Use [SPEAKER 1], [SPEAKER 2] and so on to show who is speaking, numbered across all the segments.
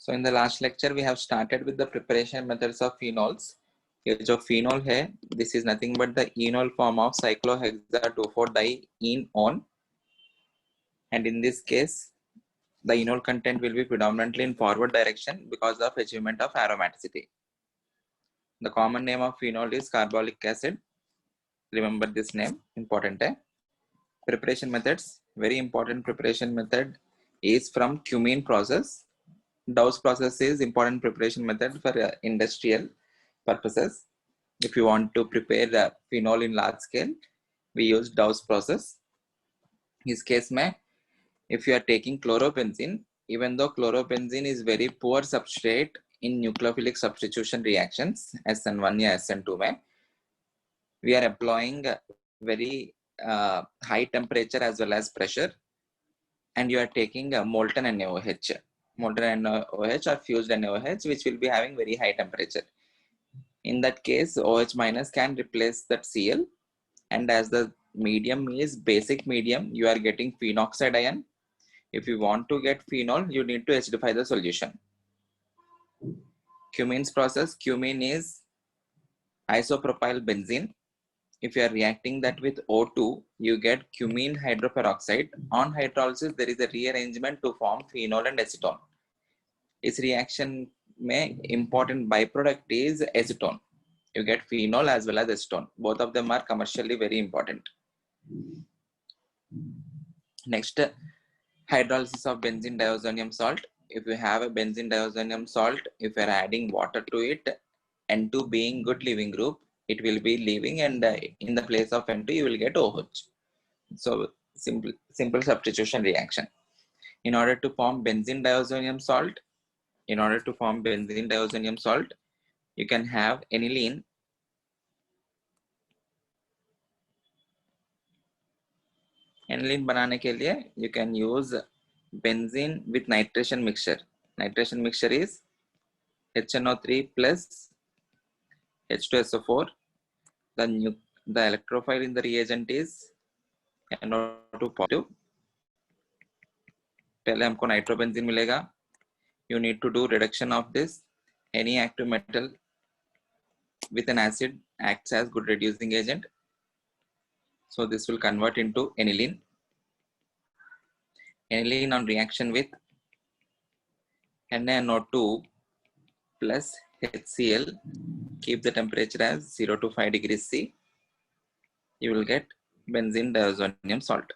[SPEAKER 1] So in the last lecture, we have started with the preparation methods of phenols. ये जो phenol है, this is nothing but the enol form of cyclohexa 2,4-dienone. And in this case, the enol content will be predominantly in forward direction because of achievement of aromaticity. The common name of phenol is carbolic acid. Remember this name, important hai. Preparation methods, very important preparation method is from cumene process. Dow's process is important preparation method for industrial purposes. If you want to prepare phenol in large scale, we use Dow's process. In this case, if you are taking chlorobenzene, even though chlorobenzene is very poor substrate in nucleophilic substitution reactions, SN1 या SN2 में, we are employing very high temperature as well as pressure, and you are taking a molten NaOH. Molten NaOH or fused NaOH, which will be having very high temperature. In that case, OH minus can replace that Cl, and as the medium is basic medium, you are getting phenoxide ion. If you want to get phenol, you need to acidify the solution. Cumene's process, cumene is isopropyl benzene. If you are reacting that with O2, you get cumene hydroperoxide. On hydrolysis, there is a rearrangement to form phenol and acetone. This reaction में important byproduct is acetone. You get phenol as well as acetone. Both of them are commercially very important. Next, hydrolysis of benzene diazonium salt. If you have a benzene diazonium salt, if you are adding water to it, N2 being good leaving group, it will be leaving, and in the place of N2, you will get OH. So simple substitution reaction. In order to form benzene diazonium salt, you can have aniline. Aniline बनाने के लिए you can use benzene with nitration mixture. Nitration mixture is HNO3 plus H2SO4. The electrophile in the reagent is NO2 positive. पहले हमको nitrobenzene मिलेगा. You need to do reduction of this. Any active metal with an acid acts as good reducing agent. So this will convert into aniline. Aniline on reaction with NaNO2 plus HCl, keep the temperature as 0 to 5 degrees C. You will get benzene diazonium salt.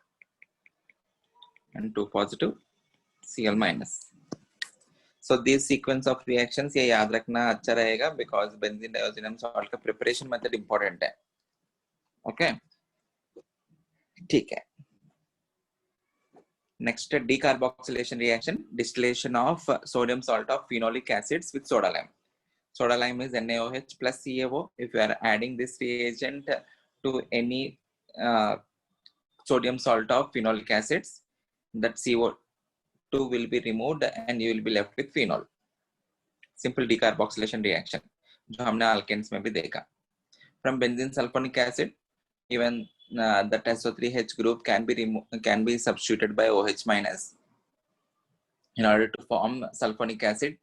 [SPEAKER 1] N2 positive, Cl minus. So this sequence of reactions ये याद रखना अच्छा रहेगा because benzene diazonium salt का preparation method important है. Okay, ठीक है. Next, decarboxylation reaction, distillation of sodium salt of phenolic acids with soda lime. Soda lime is NaOH plus CaO. If you are adding this reagent to any sodium salt of phenolic acids, that CO2 will be removed and you will be left with phenol. Simple decarboxylation reaction, जो हमने alkanes में भी देखा. From benzene sulfonic acid, even the SO3H group can be substituted by OH minus. In order to form sulfonic acid,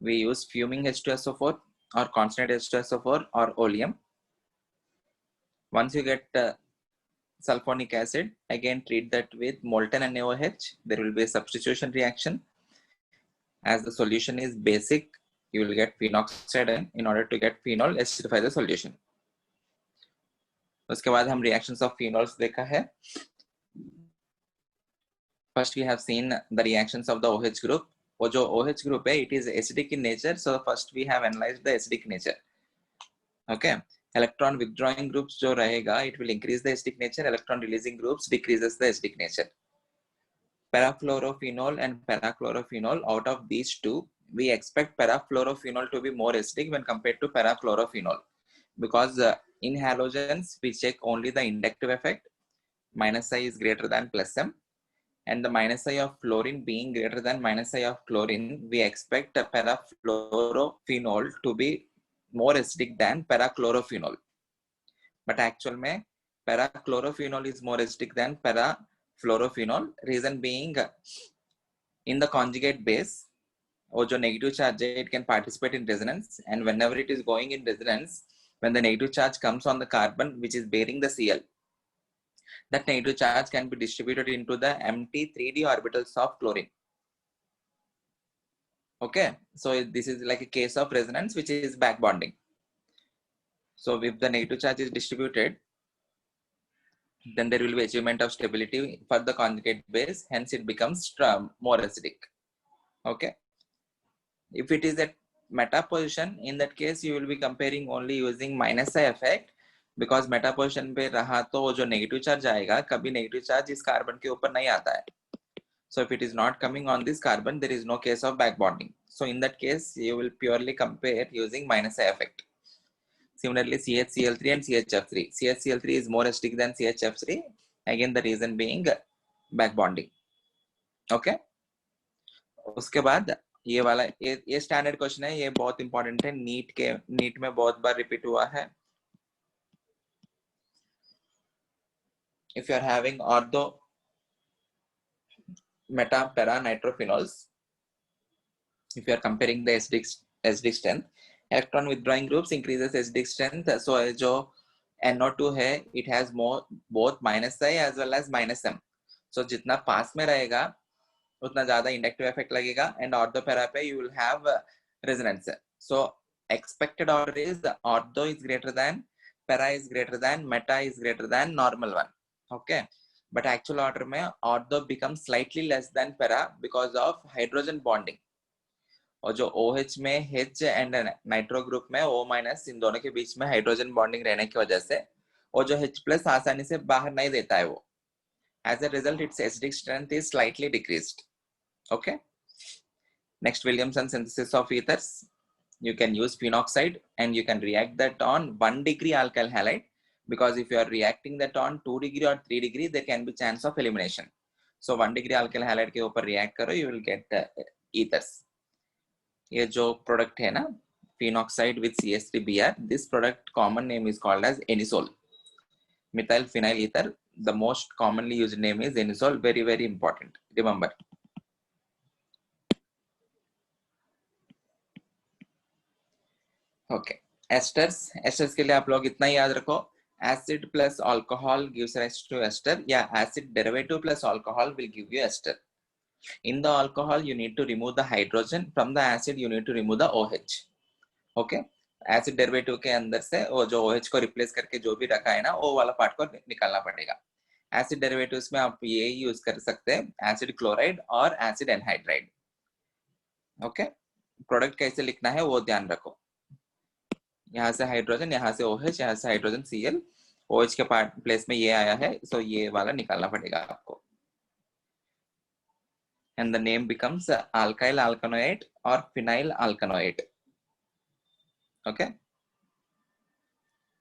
[SPEAKER 1] we use fuming H2SO4 or concentrated H2SO4 or oleum. Once you get sulfonic acid, again treat that with molten NaOH. There will be a substitution reaction. As the solution is basic, you will get phenoxide ion. In order to get phenol, acidify the solution. उसके बाद हम reactions of phenols देखा है. First we have seen the reactions of the OH group. वो जो OH group है, it is acidic in nature. So first we have analyzed the acidic nature. Okay. Electron withdrawing groups जो रहेगा, it will increase the acidic nature. Electron releasing groups decreases the acidic nature. Parafluorophenol and parachlorophenol, out of these two, we expect parafluorophenol to be more acidic when compared to parachlorophenol. Because in halogens, we check only the inductive effect. Minus I is greater than plus M. And the minus I of fluorine being greater than minus I of chlorine, we expect parafluorophenol to be more acidic than parachlorophenol. But actual में parachlorophenol is more acidic than parafluorophenol. Reason being, in the conjugate base, वो जो negative charge है, it can participate in resonance, and whenever it is going in resonance, when the negative charge comes on the carbon which is bearing the Cl, that negative charge can be distributed into the empty 3d orbitals of chlorine. Okay, so this is like a case of resonance which is back bonding. So if the negative charge is distributed, then there will be achievement of stability for the conjugate base, hence it becomes more acidic. Okay, if it is at meta position, in that case you will be comparing only using minus I effect, because meta position पे रहा तो वो जो negative charge आएगा, कभी negative charge इस carbon के ऊपर नहीं आता है. So if it is not coming on this carbon, there is no case of back bonding. So in that case, you will purely compare using minus I effect. Similarly, CHCl3 and CHF3. CHCl3 is more acidic than CHF3. Again, the reason being back bonding. Okay. उसके बाद ये वाला ये standard question है, ये बहुत important है, NEET में बहुत बार रिपीट हुआ है. If you are having ortho meta para nitrophenols, if you are comparing the acidic strength, electron withdrawing groups increases acidic strength. So जो NO2 है, it has more both minus I as well as minus M. So जितना पास में रहेगा उतना ज्यादा inductive effect लगेगा, and ortho para पे you will have resonance. So expected order is ortho is greater than, para is greater than, meta is greater than normal one. Okay, but actual order में ortho becomes slightly less than para because of hydrogen bonding. और जो OH में H and nitro group में O minus, इन दोनों के बीच में hydrogen bonding रहने की वजह से वो जो H प्लस आसानी से बाहर नहीं देता है वो. As a result, its acidic strength is slightly decreased. Okay. Next, Williamson synthesis of ethers. You can use phenoxide and you can react that on 1 degree alkyl halide, because if you are reacting that on 2 degree or 3 degree, there can be chance of elimination. So 1 degree alkyl halide के ऊपर react करो, you will get ethers. ये जो product है ना, phenoxide with CH3Br, this product common name is called as Anisole. Methyl phenyl ether, the most commonly used name is Anisole. Very, very important. Remember. Okay. Esters के लिए आप लोग इतना ही याद रखो. Acid plus alcohol gives rise to ester. Yeah, acid derivative plus alcohol will give you ester. In the alcohol, you need to remove the hydrogen. From the acid, you need to remove the OH. Okay. Acid derivative के अंदर से वो जो OH को replace करके जो भी रखा है ना, वो वाला पार्ट को निकालना पड़ेगा. एसिड डेरिवेटिव्स में आप ये यूज कर सकते हैं, एसिड क्लोराइड और एसिड एनहाइड्राइड. ओके, प्रोडक्ट कैसे लिखना है वो ध्यान रखो. यहाँ से हाइड्रोजन, यहाँ से OH, यहाँ से हाइड्रोजन Cl, OH के पार्ट प्लेस में ये आया है, सो ये वाला निकालना पड़ेगा आपको. And the name becomes alkyl alkanoate और फिनाइल अल्कनोएट. ओके,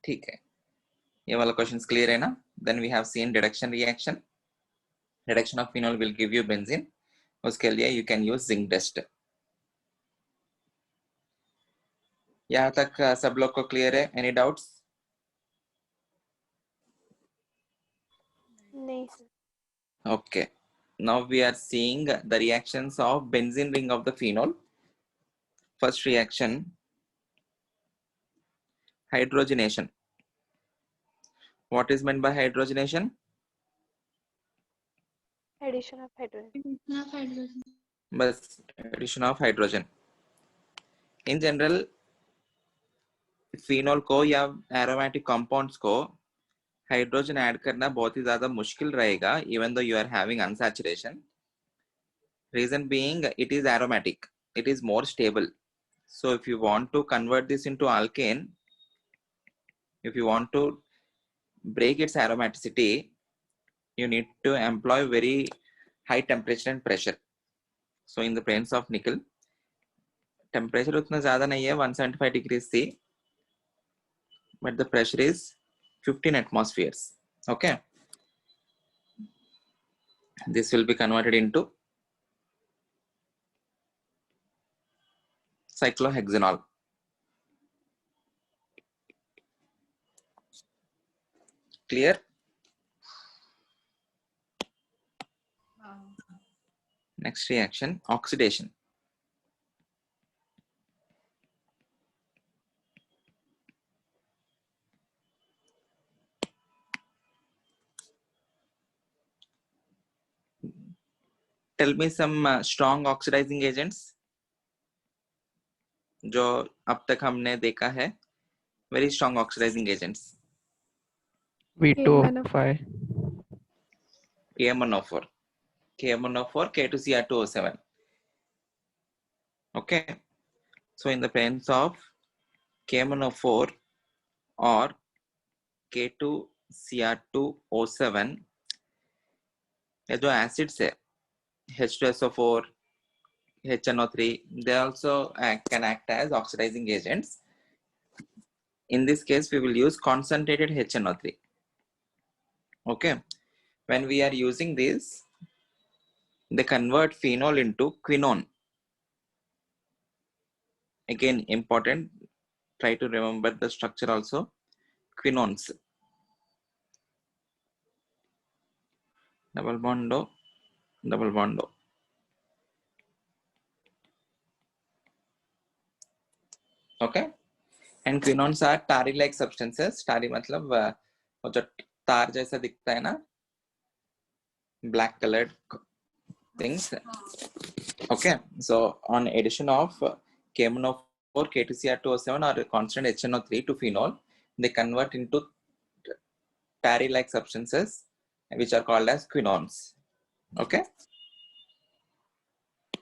[SPEAKER 1] ठीक है, ये वाला क्वेश्चन क्लियर है ना. Then we have seen reduction reaction. Reduction of phenol will give you benzene. उसके लिए you can use zinc dust. यहाँ तक सब लोग को क्लियर है? Any doubts?
[SPEAKER 2] नहीं.
[SPEAKER 1] Okay, now we are seeing the reactions of benzene ring of the phenol. First reaction, hydrogenation. What is meant by hydrogenation?
[SPEAKER 2] Addition of hydrogen.
[SPEAKER 1] Bas addition of hydrogen. In general, phenol को या aromatic compounds को hydrogen add करना बहुत ही ज्यादा मुश्किल रहेगा, even though you are having unsaturation. Reason being, it is aromatic, it is more stable. So if you want to convert this into alkane, if you want to break its aromaticity, you need to employ very high temperature and pressure. So in the presence of nickel, temperature उतना ज़्यादा नहीं है, 175 degrees C, but the pressure is 15 atmospheres. Okay, this will be converted into cyclohexanol. Clear? Next reaction, oxidation. tell me some strong oxidizing agents जो अब तक हमने देखा है, very strong oxidizing agents.
[SPEAKER 3] V2O5.
[SPEAKER 1] KMnO4, KMnO4, K2Cr2O7. Okay, so in the presence of KMnO4 or K2Cr2O7, ये जो acids है H2SO4, HNO3, they also can act as oxidizing agents. In this case, we will use concentrated HNO3. Okay, when we are using this, they convert phenol into quinone. Again, important, try to remember the structure also. Quinones. Double bond O, double bond O. Okay, and quinones are tarry-like substances. Tarry मतलब वो जो तार जैसा दिखता है ना, black colored things. Okay, so on addition of KMnO4, K2Cr2O7 or constant HNO3 to phenol, they convert into tarry-like substances which are called as quinones. Okay.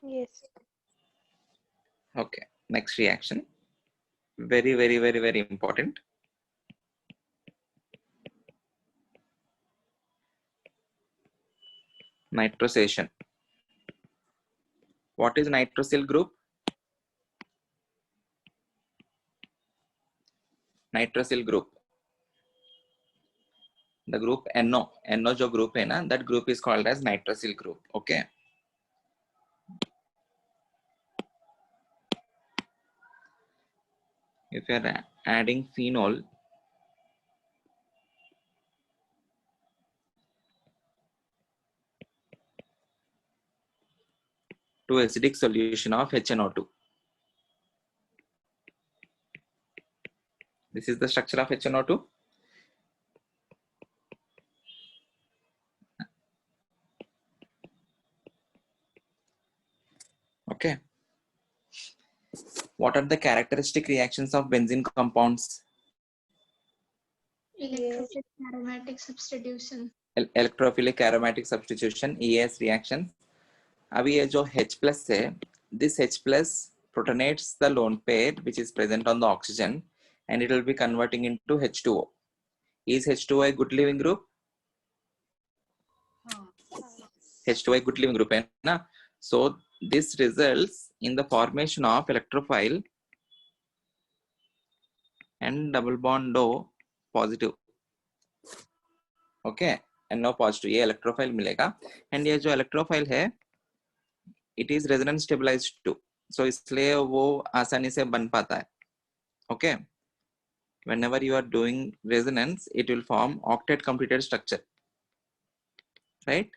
[SPEAKER 2] Yes.
[SPEAKER 1] Okay. Next reaction. Very, very, very, very important. Nitrosation. What is nitrosyl group? Nitrosyl group. The group NO. NO जो group है ना, that group is called as nitrosyl group. Okay. If you are adding phenol to acidic solution of HNO2. This is the structure of HNO2. Okay. What are the characteristic reactions of benzene compounds?
[SPEAKER 4] Electrophilic aromatic substitution.
[SPEAKER 1] Electrophilic aromatic substitution, EAS reaction. अभी ये जो H plus है, this H plus protonates the lone pair which is present on the oxygen and it will be converting into H2O. Is H2O a good living group? H2O a good living group है ना? So this results in the formation of electrophile and double bond O positive. Okay, and no positive. ये electrophile मिलेगा and ये जो electrophile है, it is resonance stabilized too. So इसलिए वो आसानी से बन पाता है. Okay. Whenever you are doing resonance, it will form octet completed structure. Right?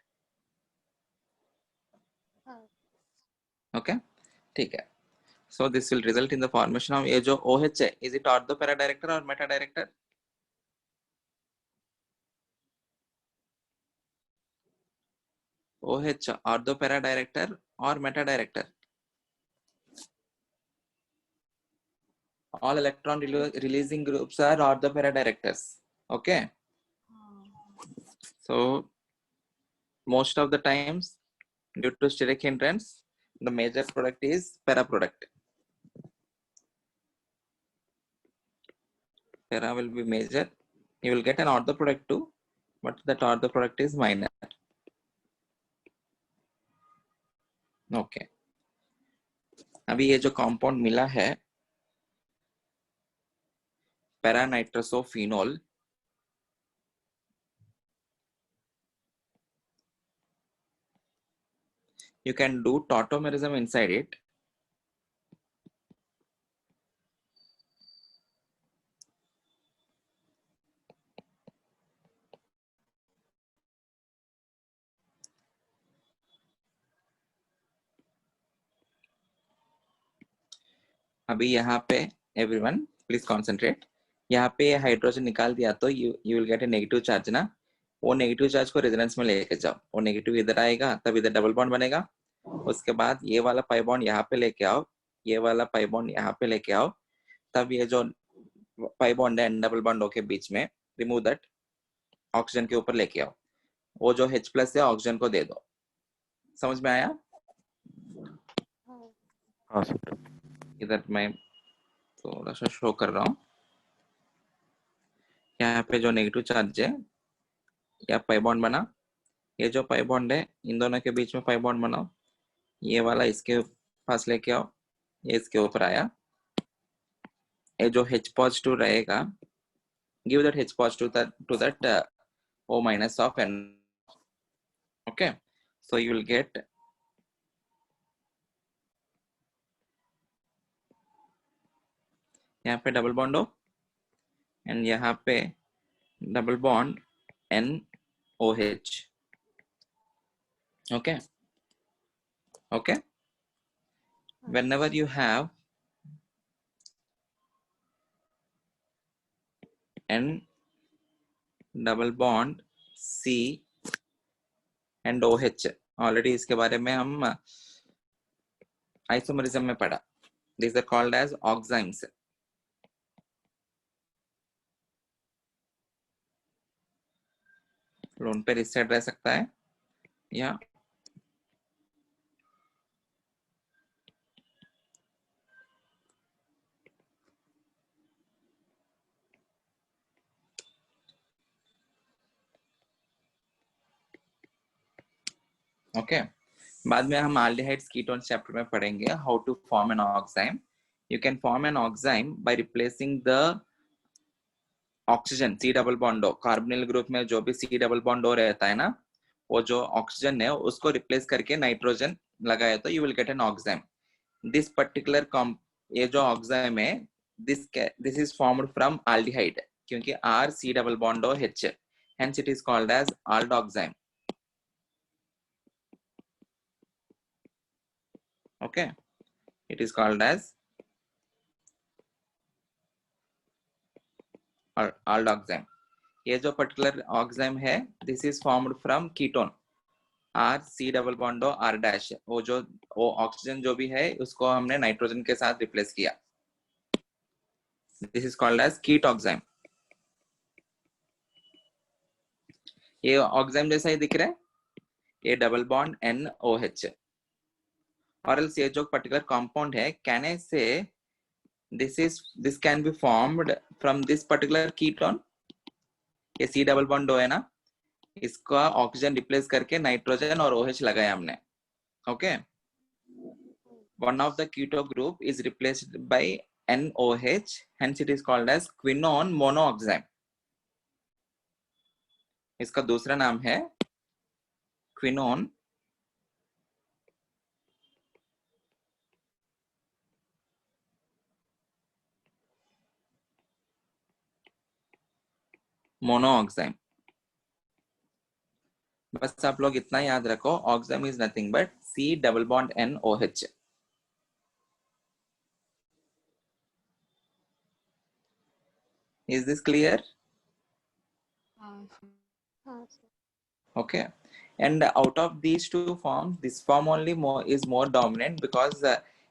[SPEAKER 1] Okay. ठीक है. So this will result in the formation of ये जो OH है, is it ortho para director or meta director? OH ortho para director or meta director? All electron releasing groups are ortho para directors. Okay. So most of the times, due to steric hindrance, the major product is para product. Para will be major. You will get an ortho product too, but that ortho product is minor. Okay. अभी ये जो compound मिला है, para nitrosophenol, you can do tautomerism inside it. अभी यहाँ पे everyone please concentrate. यहाँ पे हाइड्रोजन निकाल दिया तो you will get a negative charge ना. वो नेगेटिव चार्ज को रेजोनेंस में लेके जाओ. वो नेगेटिव इधर आएगा तब इधर डबल बॉन्ड बनेगा. उसके बाद ये वाला पाई बॉन्ड यहाँ पे लेके आओ, ये वाला पाई बॉन्ड यहाँ पे लेके आओ, तब ये जो पाई बॉन्ड है डबल बॉन्ड के बीच में, रिमूव दैट, ऑक्सीजन के ऊपर लेके आओ, वो जो H+ है ऑक्सीजन को दे दो। समझ में आया?
[SPEAKER 3] हाँ सर।
[SPEAKER 1] इधर मैं थोड़ा सा शो कर रहा हूँ, यहाँ पे जो नेगेटिव चार्ज है, या पाई बॉन्ड बना, ये जो पाई बॉन्ड है इन दोनों के बीच में पाई बॉन्ड बनाओ, ये वाला इसके पास लेके आओ, ये इसके ऊपर आया, ये जो H+ रहेगा, give that H+ to that O- of N. Okay, so you will get यहाँ पे डबल बॉन्ड हो एंड यहाँ पे double bond NOH. Okay, okay. Whenever you have N double bond C and OH, already इसके बारे में हम isomerism में पढ़ा, these are called as oximes. Loan पे इस साइड रह सकता है या ओके। बाद में हम aldehydes ketones चैप्टर में पढ़ेंगे how to form an oxime. You can form an oxime by replacing the oxygen, C double bond, carbonyl group में जो भी C डबल बॉन्ड रहता है ना, वो जो ऑक्सीजन है उसको रिप्लेस करके नाइट्रोजन लगाए तो you will get an oxime. This particular ये जो ऑक्साइम है, this is formed from aldehyde, क्योंकि R C double bond H, hence it is called as aldoxime. Okay, it is called as aldoxime. ये जो particular oxime है, this is formed from ketone R C double bond R-, वो oxygen जो भी है उसको हमने नाइट्रोजन के साथ रिप्लेस किया, दिस इज कॉल्ड एज कीट ऑक्साइम। ये ऑक्साइम जैसा ही दिख रहा है, ये डबल बॉन्ड NOH, और एल्स ये जो पर्टिकुलर कंपाउंड है, कैन आई से this can be formed from this particular ketone, ये C डबल बॉन्ड है ना, इसका ऑक्सीजन रिप्लेस करके नाइट्रोजन और OH लगाया हमने। Okay, one of the keto group is replaced by NOH, hence it is called as quinone monooxime. इसका दूसरा नाम है क्विनोन मोनोऑक्साइम। बस आप लोग इतना याद रखो, oxime is nothing but C double bond NOH. Is this clear? Okay, and out of these two forms, this form only is more dominant because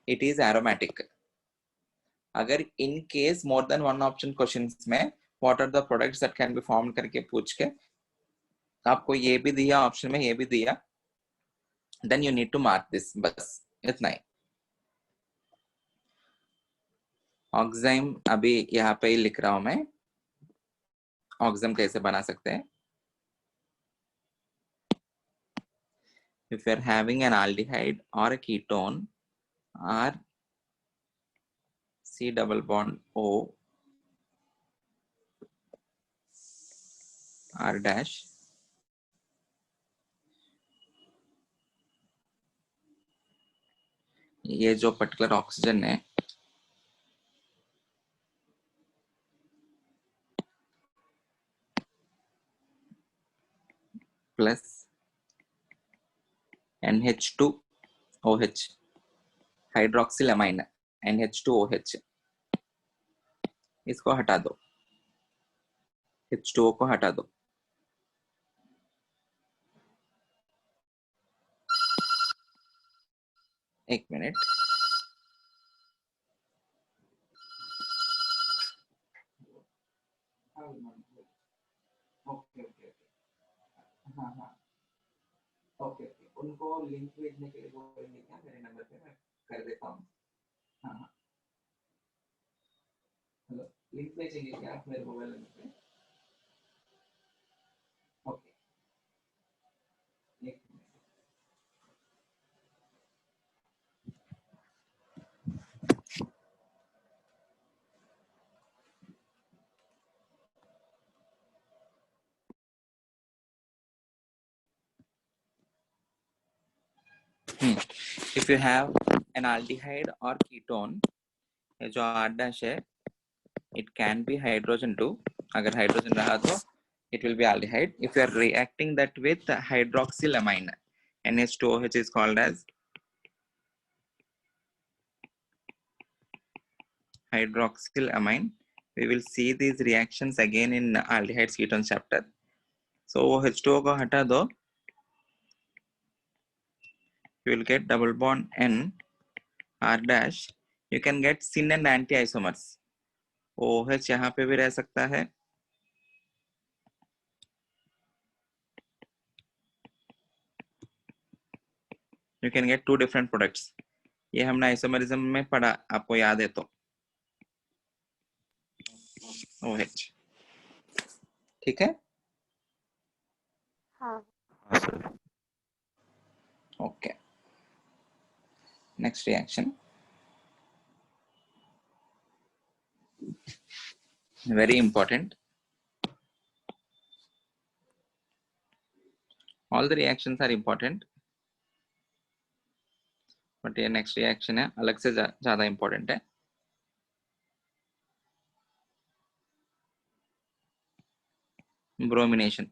[SPEAKER 1] it is aromatic. अगर in case more than one option questions में what are the products that can be formed करके पूछ के आपको ये भी दिया option में, ये भी दिया, then you need to mark this, बस इतना ही। ऑक्साइम अभी यहाँ पे ही लिख रहा हूं मैं, ऑक्साइम कैसे बना सकते हैं। If you are having an aldehyde or a ketone, R C double bond O R-, ये जो पर्टिकुलर ऑक्सीजन है प्लस NH2OH, हाइड्रोक्सिलमाइन NH2OH, इसको हटा दो, H2O को हटा दो, एक मिनट, ओके ओके ओके, हाँ हाँ, ओके ओके, उनको लिंक भेजने के लिए बोलेंगे क्या मेरे नंबर पे, मैं कर देता हूँ। हाँ हाँ, हेलो, लिंक भेजेंगे क्या आप मेरे मोबाइल नंबर पे? ओके, एक minute. If you have an aldehyde or ketone, ये जो R dash है, it can be hydrogen too. अगर hydrogen रहा तो it will be aldehyde. If you are reacting that with hydroxylamine, NH2OH is called as hydroxylamine. We will see these reactions again in aldehydes ketones chapter. So H2O को हटा दो, you will get double bond N R dash. You can get syn and anti isomers. OH यहाँ पे भी रह सकता है, you can get two different products. ये हमने आइसोमरिज्म में पढ़ा, आपको याद है तो OH, ठीक है?
[SPEAKER 2] हाँ
[SPEAKER 1] Okay. Next reaction. Very important. All the reactions are important. But ये next reaction है, अलग से ज़्यादा important है. Bromination.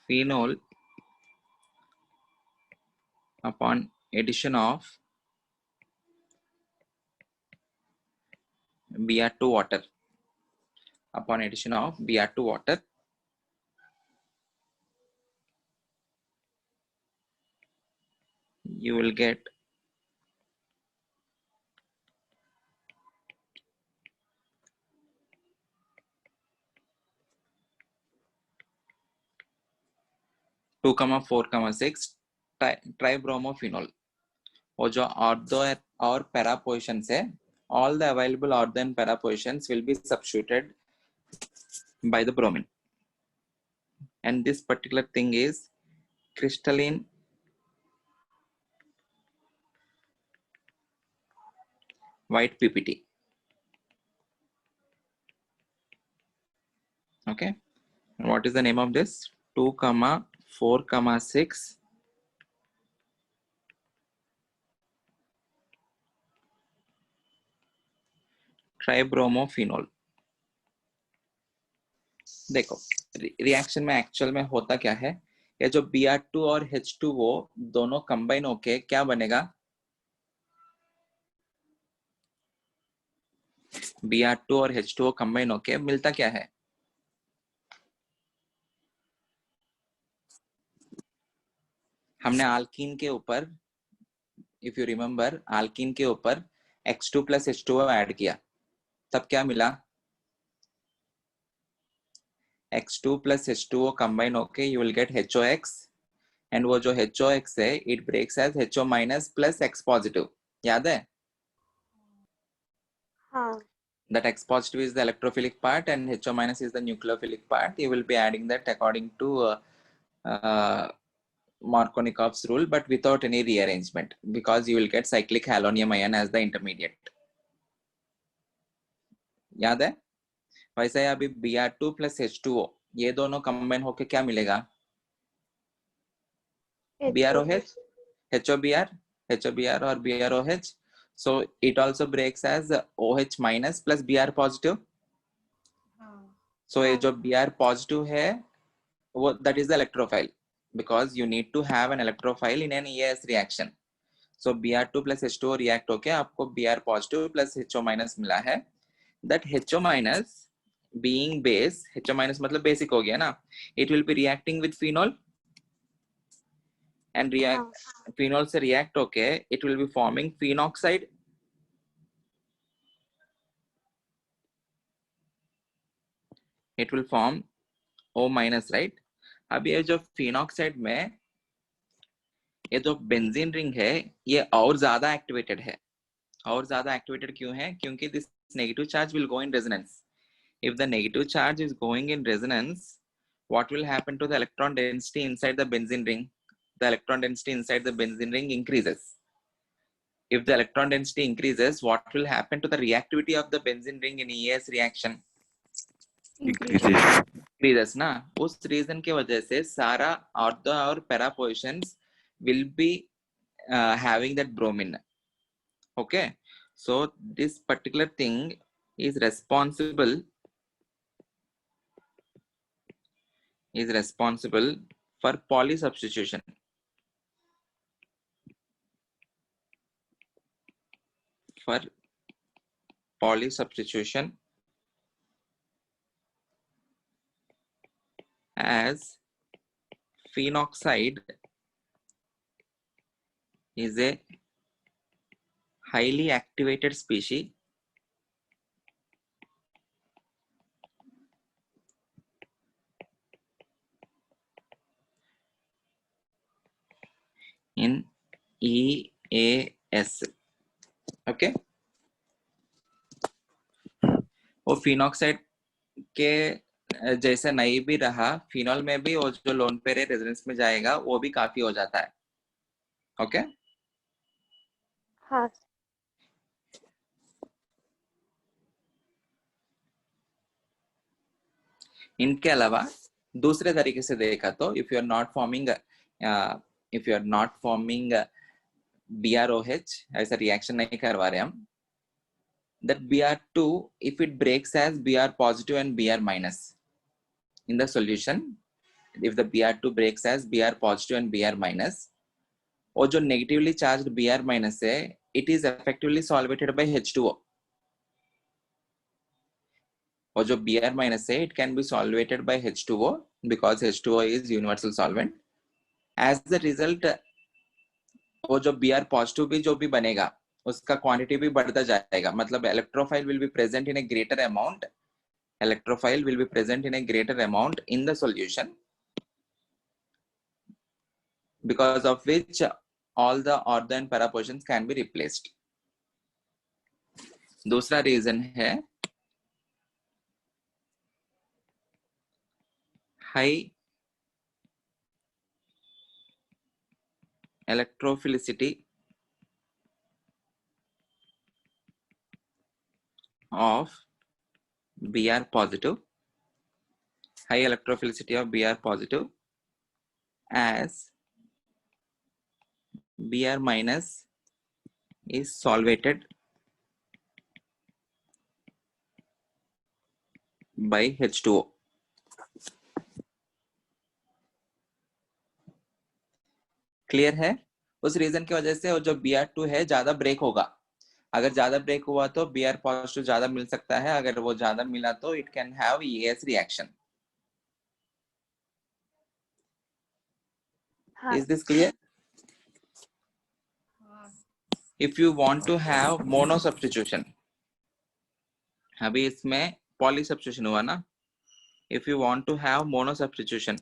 [SPEAKER 1] Phenol upon addition of Br2 water. Upon addition of Br2 water, you will get two comma 4,6 ट्राइब्रोमोफिनोल. और जो ortho और para positions है, all the available ortho and para positions will be substituted by the bromine, and this particular thing is crystalline white PPT. Okay, and what is the name of this? 2,4,6 ट्राइब्रोमोफिनोल. देखो reaction में actual में होता क्या है, ये जो Br2 और H2O दोनों कंबाइन होके क्या बनेगा? Br2 और H2O कंबाइन होके मिलता क्या है? हमने आल्कीन के ऊपर, इफ यू रिमेम्बर, आल्कीन के ऊपर X2 plus H2O ऐड किया, तब क्या मिला? X2 plus H2O कंबाइन होके you will get HOX, and वो जो HOX है it breaks as HO minus plus X positive. याद है?
[SPEAKER 2] हाँ
[SPEAKER 1] That X positive is the electrophilic part and HO minus is the nucleophilic part. You will be adding that according to Markovnikov's rule, but without any rearrangement, because you will get cyclic halonium ion as the intermediate. याद है? वैसे ही अभी Br2 plus H2O ये दोनों combine होके क्या मिलेगा? BROH, HOBr, HOBr और BROH. So it also breaks as OH minus plus Br positive. So ये जो Br positive है वो that is the electrophile. because you need to have an electrophile in an EAS reaction. So Br2 plus H2O react होके आपको Br positive plus HO minus मिला है. That HO minus being base, HO minus मतलब basic हो गया ना, it will be reacting with phenol and phenol से react होके it will be forming phenoxide. It will form O minus, right? अब ये जो phenoxide में ये जो बेंजीन रिंग है ये और ज्यादा एक्टिवेटेड है. और ज्यादा एक्टिवेटेड क्यों है? क्योंकि this negative charge will go in resonance. If the negative charge is going in resonance, what will happen to the electron density inside the benzene ring? The electron density inside the benzene ring increases. If the electron density increases, what will happen to the reactivity of the benzene ring in EAS reaction? Increases ना. उस reason के वजह से सारा ortho और para positions will be having that bromine. Okay, so this particular thing is responsible for polysubstitution. For polysubstitution as phenoxide is a highly activated species in EAS. Okay, वो phenoxide के जैसे नहीं भी रहा, फिनॉल में भी वो जो लोन पेयर रेजोनेंस में जाएगा वो भी काफी हो जाता है. ओके
[SPEAKER 2] हाँ.
[SPEAKER 1] इनके अलावा दूसरे तरीके से देखा तो if you are not forming BROH ऐसा रिएक्शन नहीं करवा रहे हम, that Br2 if it breaks as Br positive and Br minus in the solution, if the Br2 breaks as Br positive and Br minus, और जो negatively charged Br minus है, it is effectively solvated by H2O. और जो Br minus है, it can be solvated by H2O because H2O is universal solvent. As a result, वो जो Br positive भी जो भी बनेगा, उसका quantity भी बढ़ता जाएगा. मतलब electrophile will be present in a greater amount. Electrophile will be present in a greater amount in the solution, because of which all the ortho and para positions can be replaced. दूसरा reason है high electrophilicity of Br positive, high electrophilicity of Br positive as Br minus is solvated by H2O. Clear है? उस reason की वजह से जो Br2 है ज्यादा ब्रेक होगा. अगर ज्यादा ब्रेक हुआ तो Br पॉजिटिव ज्यादा मिल सकता है. अगर वो ज्यादा मिला तो it can have EAS reaction. Is this clear? If you want to have mono substitution, अभी इसमें poly substitution हुआ ना. If you want to have mono substitution,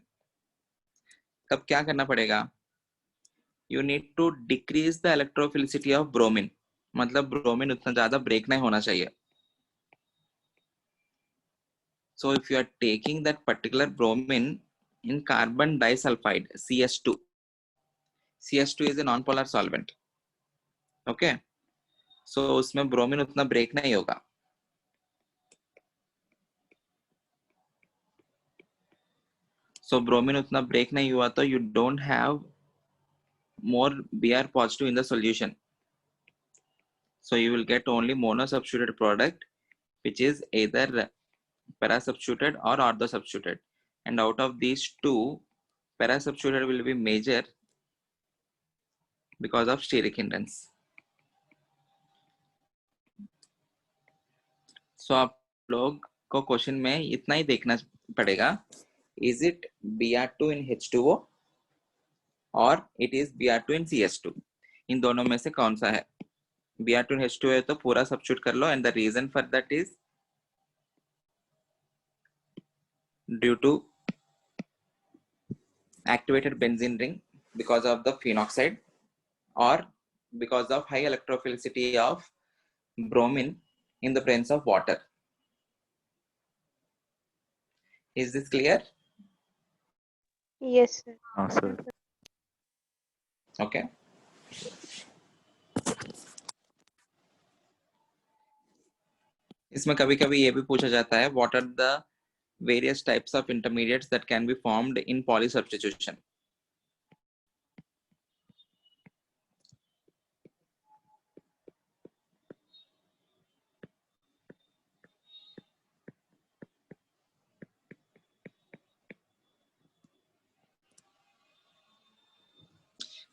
[SPEAKER 1] तब क्या करना पड़ेगा? You need to decrease the electrophilicity of bromine. मतलब bromine उतना ज्यादा ब्रेक नहीं होना चाहिए. So if you are taking that particular bromine in carbon disulfide CS2, CS2 is a non-polar solvent. Okay, so उसमें ब्रोमीन उतना ब्रेक नहीं होगा. So bromine उतना ब्रेक नहीं हुआ तो you don't have more Br positive in the solution. So you will get only mono substituted product, which is either para substituted or ortho substituted. And out of these two, para substituted will be major because of steric hindrance. So आप लोग को question में इतना ही देखना पड़ेगा, is it Br2 in H2O और it is Br2 in CS2, इन दोनों में से कौन सा है? Br2 in H2O है तो पूरा सब्स्टिट्यूट कर लो, and the reason for that is due to activated benzene ring because of the phenoxide or because of high electrophilicity of bromine in the presence of water. Is this clear?
[SPEAKER 2] Yes, sir.
[SPEAKER 3] हाँ sir.
[SPEAKER 1] Okay. इसमें कभी कभी ये भी पूछा जाता है, what are the various types of intermediates that can be formed in polysubstitution?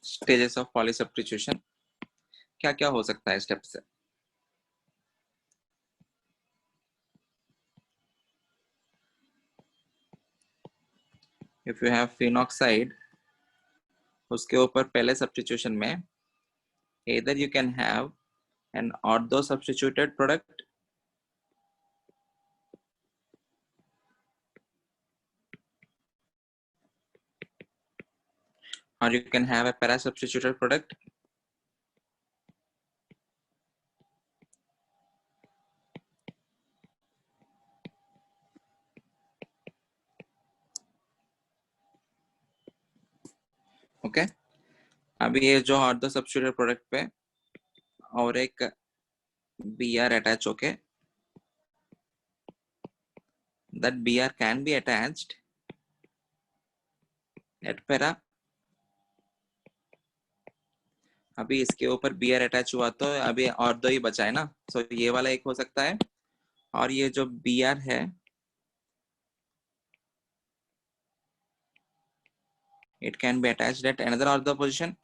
[SPEAKER 1] Stages of polysubstitution क्या क्या हो सकता है स्टेप से? If you have phenoxide, उसके ऊपर पहले substitution में either you can have an ortho substituted product or you can have a para substituted product. Okay. अभी ये जो ortho substituted product पे और एक Br attach होके, that Br can be attached at para. अभी इसके ऊपर Br अटैच हुआ तो अभी और दो ही बचा है ना, सो ये वाला एक हो सकता है, और ये जो Br है it can be attached at another ortho position.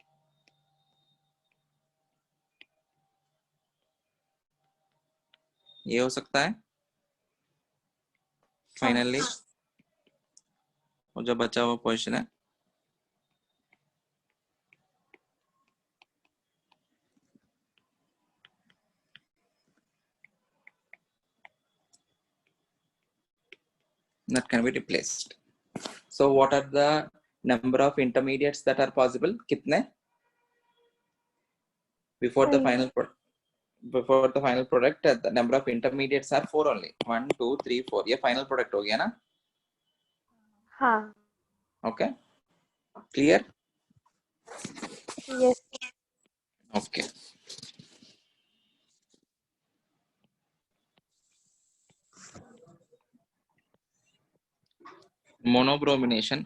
[SPEAKER 1] ये हो सकता है. फाइनली वो जो बचा हुआ पोजीशन है that can be replaced. So what are the number of intermediates that are possible? कितने? Before the final product, the number of intermediates are 4 only. 1, 2, 3, 4. ये final product हो गया ना?
[SPEAKER 2] हाँ.
[SPEAKER 1] Okay. Clear?
[SPEAKER 2] Yes.
[SPEAKER 1] Okay. Monobromination.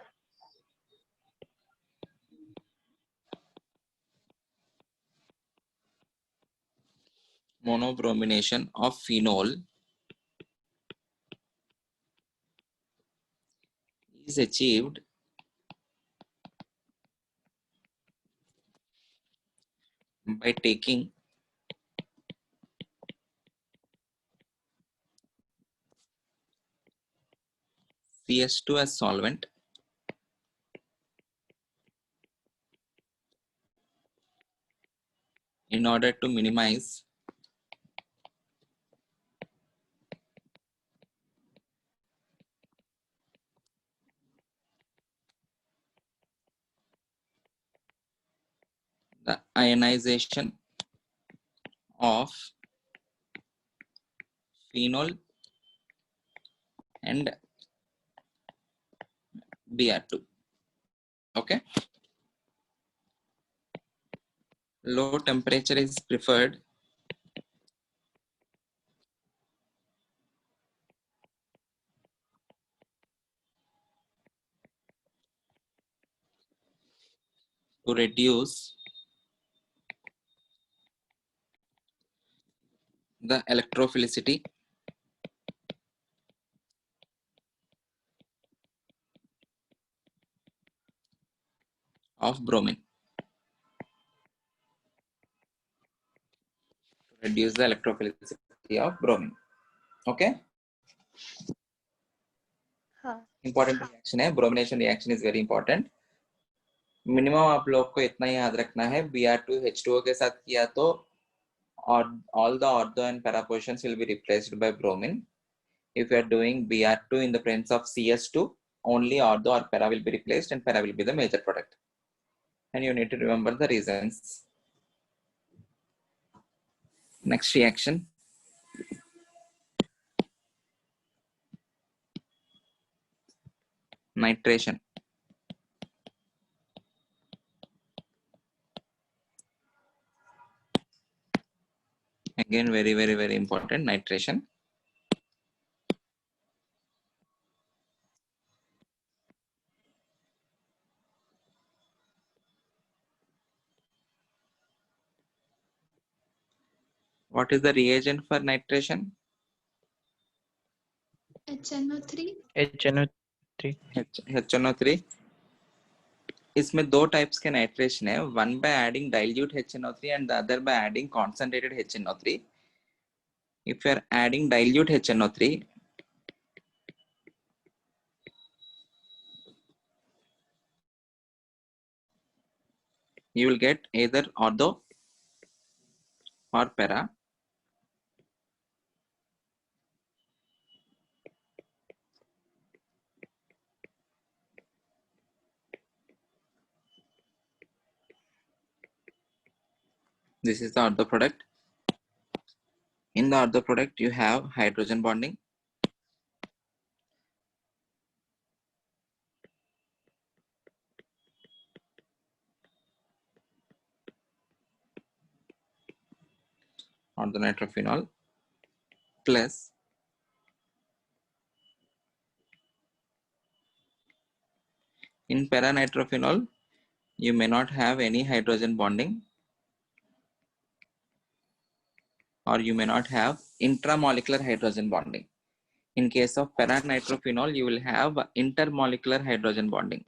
[SPEAKER 1] Monobromination of phenol is achieved by taking CS2 as solvent in order to minimize the ionization of phenol and Br2. Okay. Low temperature is preferred to reduce the electrophilicity of bromine to reduce the electrophilicity of bromine. Okay,
[SPEAKER 2] हाँ
[SPEAKER 1] important reaction है, bromination reaction is very important. Minimum आप लोग को इतना ही याद रखना है, Br2H2O के साथ किया तो all the ortho and para positions will be replaced by bromine. If you are doing Br2 in the presence of CS2, only ortho or para will be replaced and para will be the major product. And you need to remember the reasons. Next reaction. Nitration. Again, very important, nitration. What is the reagent for nitration?
[SPEAKER 4] HNO3.
[SPEAKER 3] HNO3.
[SPEAKER 1] HNO3. इसमें दो types के nitration है, one by adding dilute HNO3 and the other by adding concentrated HNO3. If you are adding dilute HNO3, you will get either ortho or para. This is the ortho product. In the ortho product, you have hydrogen bonding. Orthonitrophenol plus in paranitrophenol, you may not have any hydrogen bonding, or you may not have intramolecular hydrogen bonding. In case of paranitrophenol, you will have intermolecular hydrogen bonding.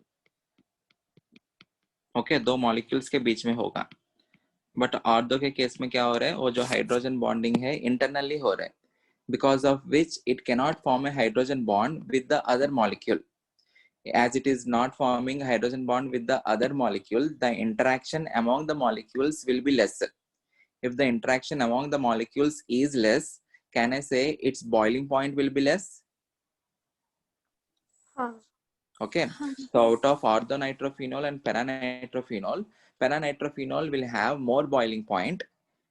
[SPEAKER 1] Okay, दो molecules के बीच में होगा. But ortho के case में क्या हो रहा है, वो जो हाइड्रोजन बॉन्डिंग है इंटरनली हो रहा है, because of which it cannot form a hydrogen bond with the other molecule. As it is not forming a hydrogen bond with the other molecule, the interaction among the molecules will be lesser. If the interaction among the molecules is less, can I say its boiling point will be less?
[SPEAKER 2] हाँ
[SPEAKER 1] Okay, so out of orthonitrophenol and paranitrophenol, paranitrophenol will have more boiling point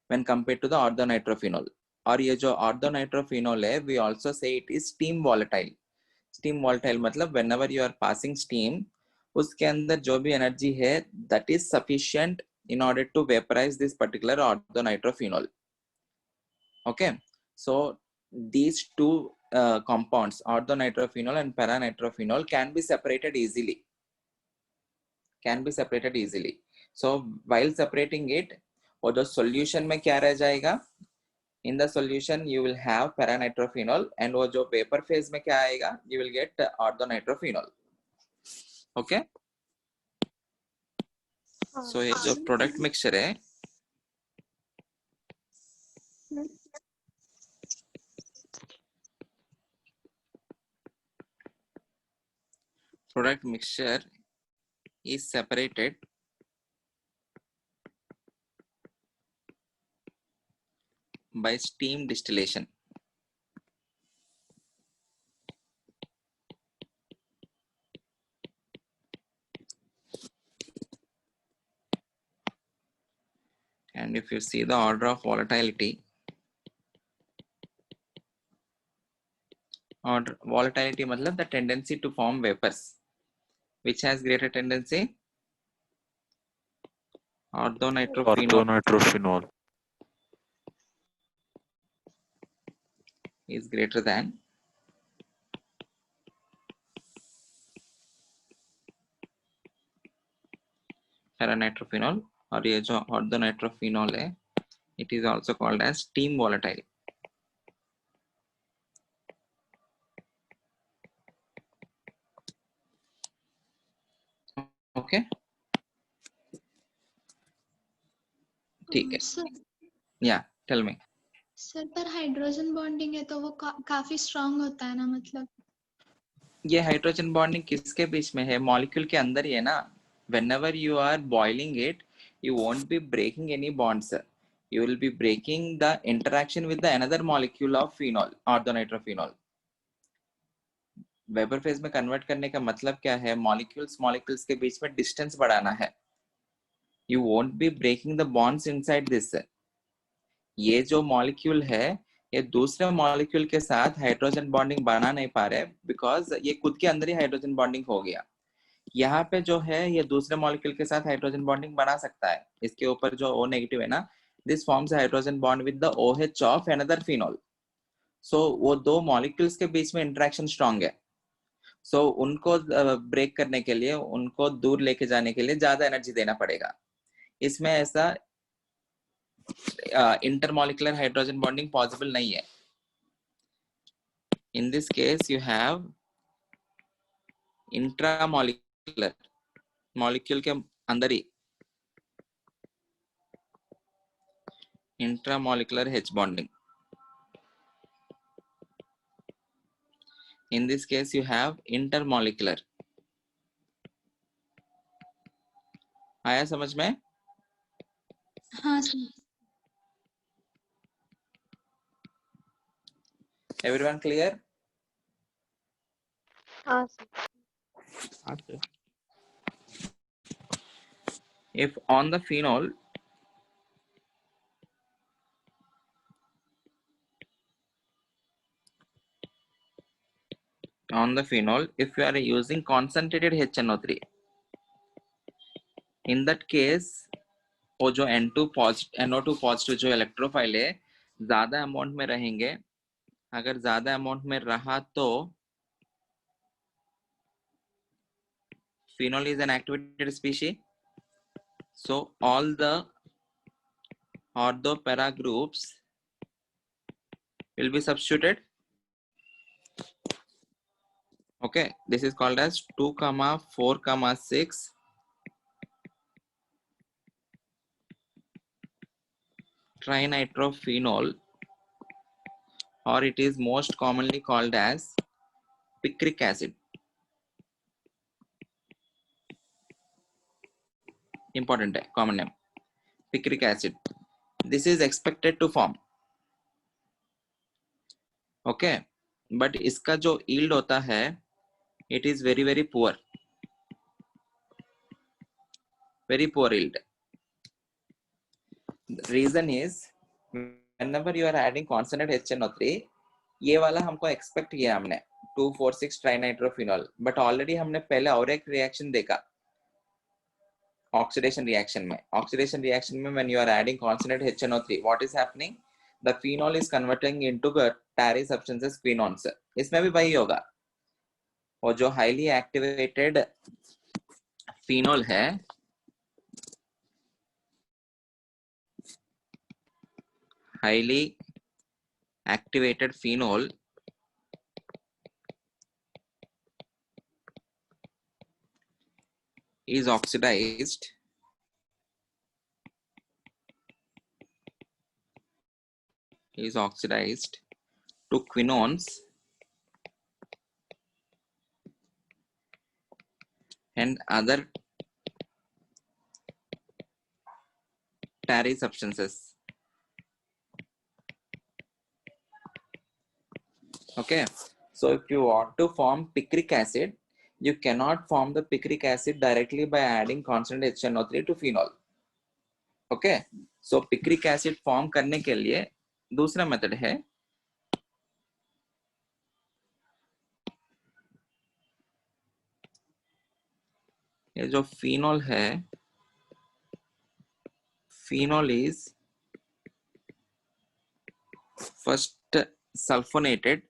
[SPEAKER 1] when compared to the orthonitrophenol. और ये जो orthonitrophenol है, we also say it is steam volatile. Steam volatile मतलब whenever you are passing steam, उसके अंदर जो भी energy है, that is sufficient in order to vaporize this particular orthonitrophenol. Okay, so these two compounds, orthonitrophenol and paranitrophenol, can be separated easily. So while separating it, और जो solution में क्या रह जाएगा? In the solution, you will have paranitrophenol, and वो जो vapor phase में क्या आएगा? You will get orthonitrophenol. Okay?
[SPEAKER 2] हाँ
[SPEAKER 1] So ये जो product mixture है, product mixture is separated by steam distillation. And if you see the order of volatility, order volatility मतलब the tendency to form vapors. Which has greater tendency? Orthonitrophenol
[SPEAKER 3] Orthonitrophenol.
[SPEAKER 1] is greater than paranitrophenol, और ये जो orthonitrophenol है, it is also called as steam volatile. Okay, ठीक है,
[SPEAKER 4] sir
[SPEAKER 1] या tell me.
[SPEAKER 4] Sir पर hydrogen bonding है तो वो काफी स्ट्रांग होता है ना, मतलब
[SPEAKER 1] ये हाइड्रोजन बॉन्डिंग किसके बीच में है? मॉलिक्यूल के अंदर ही है ना। whenever you are boiling it, you won't be breaking any bonds, you will be breaking the interaction with the another molecule of phenol, orthonitrophenol. Weber phase में कन्वर्ट करने का मतलब क्या है? मॉलिक्यूल्स मॉलिक्यूल्स के बीच में डिस्टेंस बढ़ाना है। You won't be breaking the bonds inside this. ये जो मॉलिक्यूल है ये दूसरे मॉलिक्यूल के साथ हाइड्रोजन बॉन्डिंग बना नहीं पा रहे बिकॉज ये खुद के अंदर ही हाइड्रोजन बॉन्डिंग हो गया। यहाँ पे जो है ये दूसरे मॉलिक्यूल के साथ हाइड्रोजन बॉन्डिंग बना सकता है। इसके ऊपर जो O नेगेटिव है ना, this forms hydrogen bond with the OH of another phenol. So वो दो मॉलिक्यूल्स के बीच में इंटरेक्शन स्ट्रांग है। सो उनको ब्रेक करने के लिए, उनको दूर लेके जाने के लिए ज्यादा एनर्जी देना पड़ेगा। इसमें ऐसा इंटरमॉलिक्यूलर हाइड्रोजन बॉन्डिंग पॉसिबल नहीं है। In this case you have intramolecular, molecule के अंदर ही intramolecular H bonding. In this case, you have intermolecular. आया समझ में?
[SPEAKER 4] हाँ सर।
[SPEAKER 1] Everyone clear?
[SPEAKER 2] हाँ सर।
[SPEAKER 3] हाँ sir.
[SPEAKER 1] If on the phenol, if you are using concentrated HNO3, in that case, वो जो N2 positive, NO2 positive जो electrophile है ज्यादा अमाउंट में रहेंगे। अगर ज्यादा अमाउंट में रहा तो phenol is an activated species, so all the ortho para groups will be substituted. Okay, this is called as 2, 4, 6 trinitrophenol, or it is most commonly called as picric acid. Important common name, picric acid. This is expected to form. Okay, but इसका जो yield होता है it is very very poor, very poor yield. The reason is whenever you are adding concentrated HNO3, ये वाला हमको expect किया हमने 2,4,6 trinitrophenol, but already हमने पहले और एक रिएक्शन देखा ऑक्सीडेशन रिएक्शन में। ऑक्सीडेशन रिएक्शन में when you are adding concentrated HNO3, what is happening? The phenol is converting into tarry substances quinones. इसमें भी वही होगा। और जो हाईली एक्टिवेटेड फिनॉल है, highly activated phenol is oxidized to quinones and other tarry substances. Okay, so if you want to form picric acid, you cannot form the picric acid directly by adding concentrated HNO3 to phenol. Okay, so picric acid form करने के लिए दूसरा method है, ये जो phenol है, phenol is first sulfonated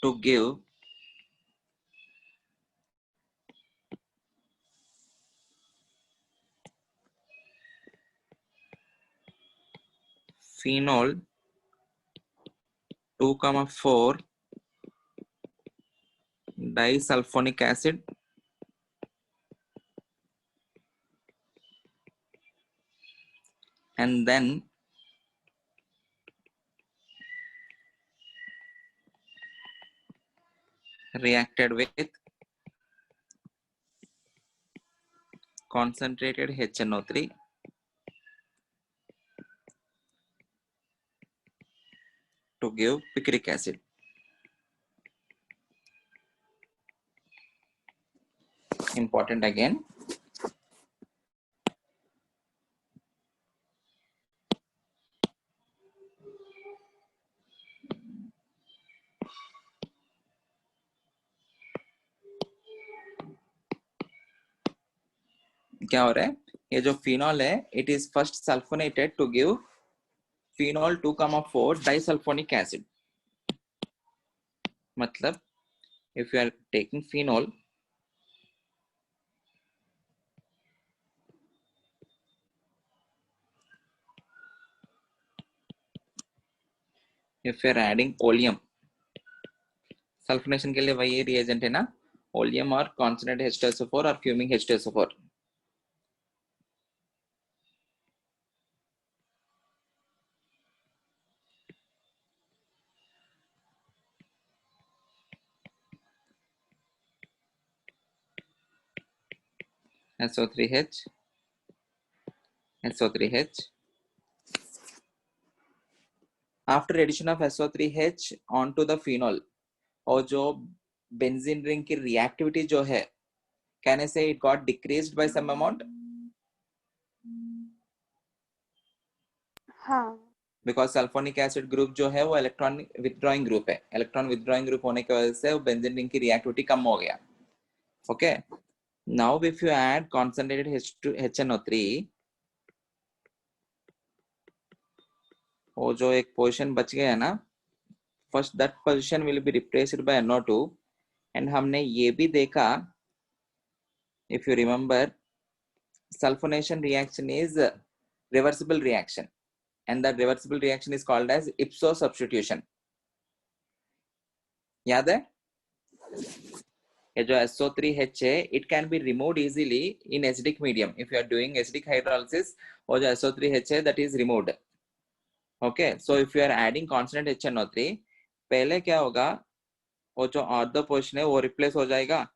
[SPEAKER 1] to give phenol 2, 4 disulfonic acid and then reacted with concentrated HNO3 to give picric acid. Important again. क्या हो रहा है, ये जो फिनॉल है it is first sulphonated to give phenol 2,4 disulphonic acid. मतलब if you are taking phenol, if you are adding oleum, sulphonation के लिए वही रिएजेंट है ना, oleum और concentrated H2SO4 और fuming H2SO4. SO3H, SO3H. After addition of SO3H onto the phenol, और जो benzene ring की reactivity जो है, can I say it got decreased by some amount?
[SPEAKER 2] हाँ.
[SPEAKER 1] Because sulfonic acid group जो है वो electron withdrawing group है. Electron withdrawing group होने की वजह से वो benzene ring की reactivity कम हो गया. Okay. Now if you add concentrated HNO3, वो जो एक पोजीशन बच गया है ना, first that position will be replaced by NO2. and हमने ये भी देखा, if you remember, sulfonation reaction is a reversible reaction and that reversible reaction is called as ipso substitution. याद है? ये जो SO3H है, it can be removed easily in acidic medium. If you are doing acidic hydrolysis, वो जो SO3H है, that is removed. Okay, so if you are adding constant HNO3, पहले क्या होगा, वो जो ऑर्डर पोर्शन है वो रिप्लेस हो जाएगा.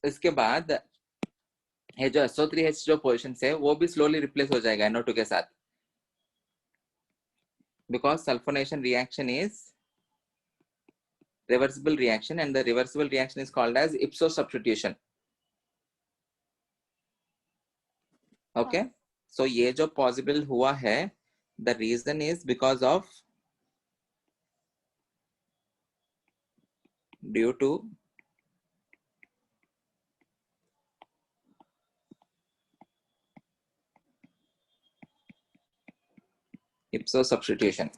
[SPEAKER 1] इसके बाद ये जो SO3H जो पोर्शन है वो भी स्लोली रिप्लेस हो जाएगा NO2 के साथ. Because sulfonation reaction is reversible reaction and the reversible reaction is called as ipso substitution. Okay, so ये जो possible हुआ है, the reason is because of due to ipso substitution.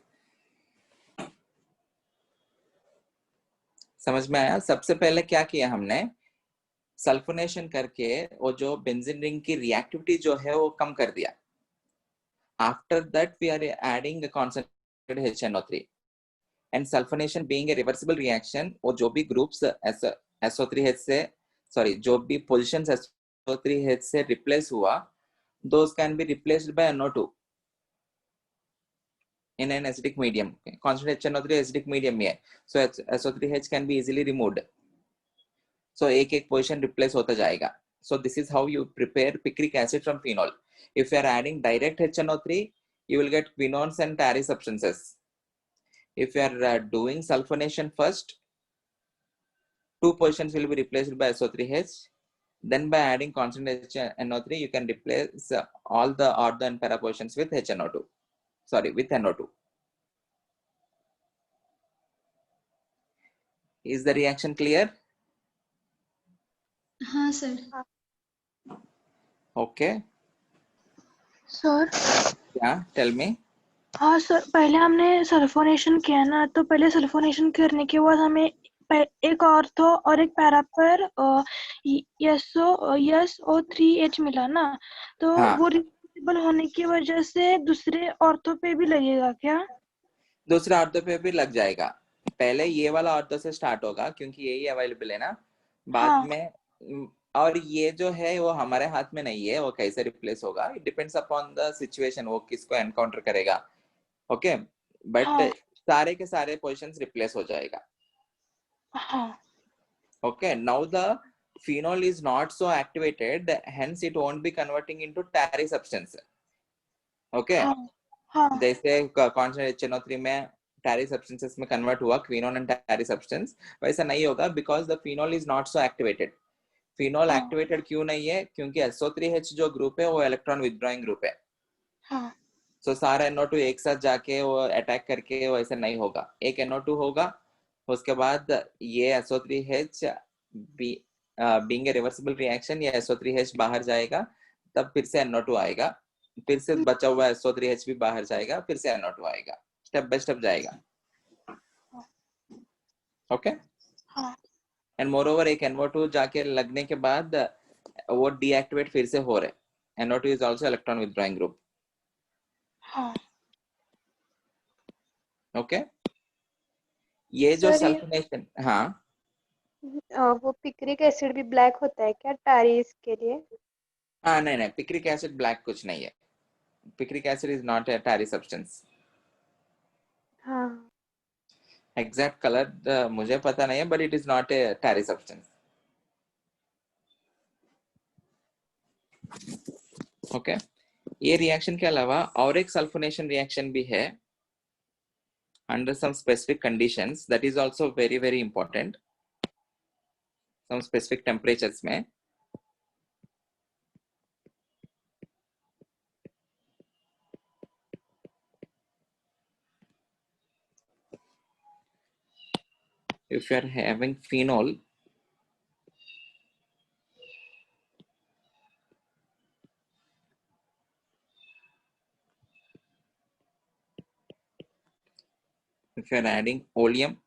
[SPEAKER 1] समझ में आया? सबसे पहले क्या किया हमने, सल्फोनेशन करके वो जो बेंजीन रिंग की रिएक्टिविटी जो है वो कम कर दिया. After that we are adding concentrated HNO3 and sulfonation being a reversible reaction, वो जो भी ग्रुप्स SO3H से जो भी पोजीशंस SO3H से रिप्लेस हुआ, those can be replaced by NO2 in an acidic medium. Concentrated HNO3 acidic medium में है, so SO3H can be easily removed. So एक पोजीशन रिप्लेस होता जाएगा. So this is how you prepare picric acid from phenol. If you are adding direct HNO3, you will get quinones and tarry substances. If you are doing sulfonation first, two positions will be replaced by SO3H. Then by adding constant NO3, you can replace all the ortho and para positions with HNO2. With NO2. Is the reaction clear?
[SPEAKER 4] हाँ sir.
[SPEAKER 1] Okay.
[SPEAKER 2] Sir.
[SPEAKER 1] Yeah, tell me.
[SPEAKER 2] हाँ sir, पहले हमने sulphonation किया ना, तो पहले sulphonation करने के बाद हमें एक ऑर्थो और एक पैरा पर SO3H मिला ना, तो
[SPEAKER 1] हाँ.
[SPEAKER 2] वो रिवर्सिबल होने की वजह से दूसरे ऑर्थो पे भी लगेगा क्या?
[SPEAKER 1] दूसरे ऑर्थो पे भी लग जाएगा. पहले ये वाला ऑर्थो से स्टार्ट होगा क्योंकि यही अवेलेबल है ना, बाद
[SPEAKER 2] हाँ
[SPEAKER 1] में और ये जो है वो हमारे हाथ में नहीं है, वो कैसे रिप्लेस होगा, it depends upon the situation, वो किसको एनकाउंटर करेगा। ओके, बट
[SPEAKER 2] हाँ
[SPEAKER 1] सारे के सारे पोजीशंस रिप्लेस हो जाएगा।
[SPEAKER 2] हाँ
[SPEAKER 1] Okay, now the phenol is not so activated, hence it won't be converting into tarry substance. Okay,
[SPEAKER 2] हाँ हाँ
[SPEAKER 1] जैसे कॉन्सनेट्रेट HNO3 में tarry substances में कन्वर्ट हुआ क्विनोन एंड tarry substance, वैसा नहीं होगा because the phenol is not so activated. Phenol
[SPEAKER 2] हाँ
[SPEAKER 1] एक्टिवेटेड क्यों नहीं है? क्योंकि SO3H जो ग्रुप है वो इलेक्ट्रॉन विथड्रॉइंग ग्रुप है।
[SPEAKER 2] हाँ
[SPEAKER 1] सो सारा NO2 एक साथ जाके वो अटैक करके वैसे नहीं होगा, एक NO2 होगा, उसके बाद ये SO3H being a reversible reaction ये SO3H बाहर जाएगा, तब फिर से NO2 आएगा, फिर से बचा हुआ SO3H भी बाहर जाएगा, फिर से NO2 आएगा, स्टेप बाय स्टेप जाएगा। ओके,
[SPEAKER 2] हाँ
[SPEAKER 1] एंड मोर ओवर एक NO2 जाके लगने के बाद वो डीएक्टिवेट फिर से हो रहे। NO2 is also electron withdrawing group.
[SPEAKER 2] हाँ
[SPEAKER 1] ओके, ये जो
[SPEAKER 5] सर ये
[SPEAKER 1] सल्फोनेशन, हाँ
[SPEAKER 5] वो पिक्रिक एसिड भी ब्लैक होता है क्या टारीज के लिए?
[SPEAKER 1] हाँ, नहीं नहीं, पिक्रिक एसिड ब्लैक कुछ नहीं है, picric acid is not a tarry substance.
[SPEAKER 5] हाँ
[SPEAKER 1] एग्जैक्ट कलर मुझे पता नहीं है, but it is not a tarry substance. Okay, ये रिएक्शन के अलावा और एक सल्फोनेशन रिएक्शन भी है under some specific conditions, that is also very very important, some specific temperatures में। If you are having phenol, if you are adding oleum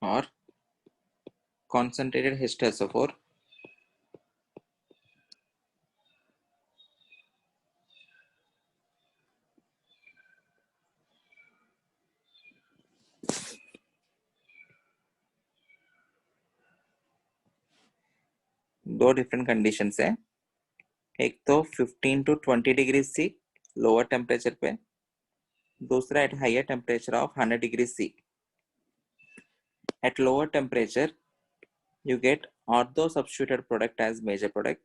[SPEAKER 1] or concentrated H2SO4, दो different conditions है, एक तो 15 to 20 degree C lower temperature पे, दूसरा at higher temperature of 100 degree C. At lower temperature you get ortho substituted product as major product,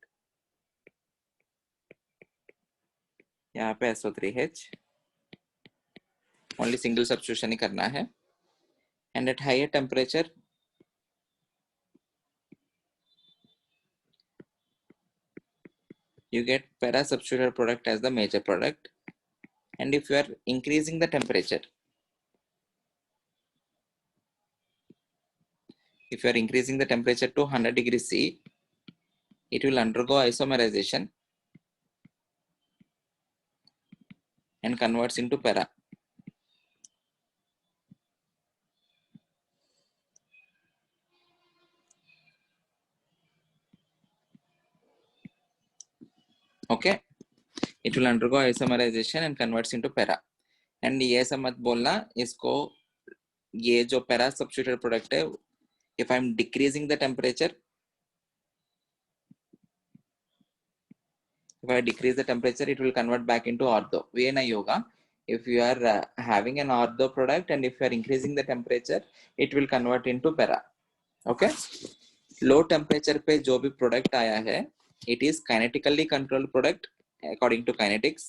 [SPEAKER 1] यहाँ पे SO3H only single substitution ही करना है, and at higher temperature you get para substituted product as the major product, and if you are increasing the temperature, if you are increasing the temperature to 100 degrees C, it will undergo isomerization and converts into para. Okay, it will undergo isomerization and converts into para. And ये सब मत बोलना इसको, ये जो para substituted product है, if I am decreasing the temperature, if I decrease the temperature, it will convert back into ortho. ये नहीं होगा. If you are having an ortho product and if you are increasing the temperature, it will convert into para. Okay? Low temperature पे जो भी product आया है, it is kinetically controlled product according to kinetics.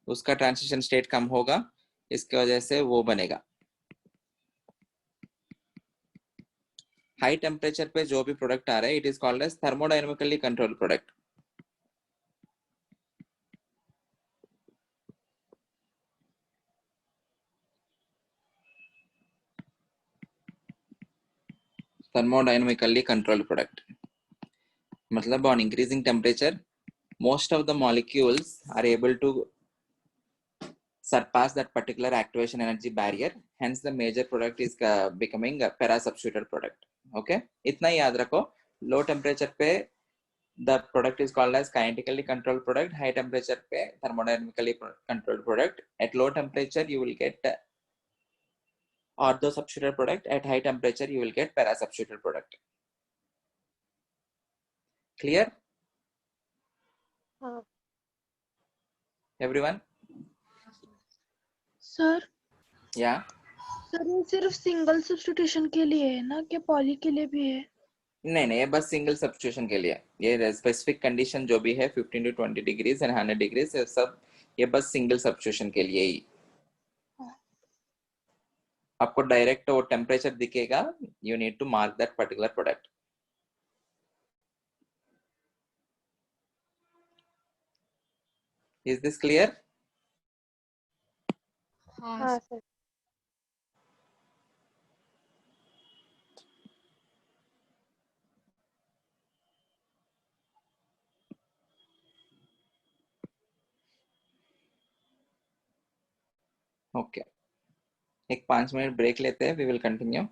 [SPEAKER 1] उसका transition state कम होगा, इसके वजह से वो बनेगा। हाई टेम्परेचर पे जो भी प्रोडक्ट आ रहा है, it is called as thermodynamically controlled product. thermodynamically controlled product मतलब on increasing temperature most of the molecules are able to surpass that particular activation energy barrier, hence the major product is becoming a para substituted product. Okay, इतना ही याद रखो, low temperature पे the product is called as kinetically controlled product. High temperature pe thermodynamically controlled product. At low temperature you will get ortho substituted product. At high temperature you will get para substituted product. Clear
[SPEAKER 5] हाँ
[SPEAKER 1] everyone?
[SPEAKER 2] Sir
[SPEAKER 1] Yeah.
[SPEAKER 2] Sir ये सिर्फ single substitution के लिए है ना, कि poly के लिए भी है?
[SPEAKER 1] नहीं ये बस सिंगल सब्स्टिट्यूशन के लिए. ये स्पेसिफिक कंडीशन जो भी है 15 to 20 डिग्रीज एंड 100 डिग्रीज सब ये बस सिंगल सब्स्टिट्यूशन के लिए ही. आपको डायरेक्ट वो टेम्परेचर दिखेगा. You need to mark that particular product. Is this clear?
[SPEAKER 5] हाँ सर.
[SPEAKER 1] ओके एक 5 मिनट ब्रेक लेते हैं. We will continue.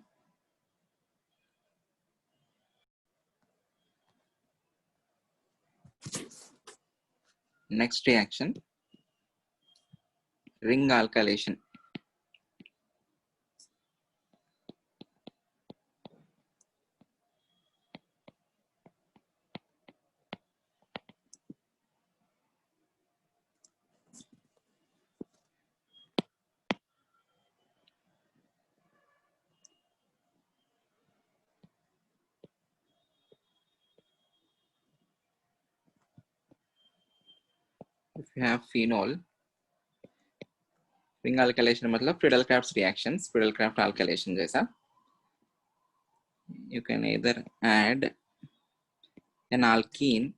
[SPEAKER 1] Next reaction ring alkylation. If you have phenol, ring alkylation मतलब Friedel-Crafts reactions, Friedel-Crafts alkylation जैसा. You can either add an alkene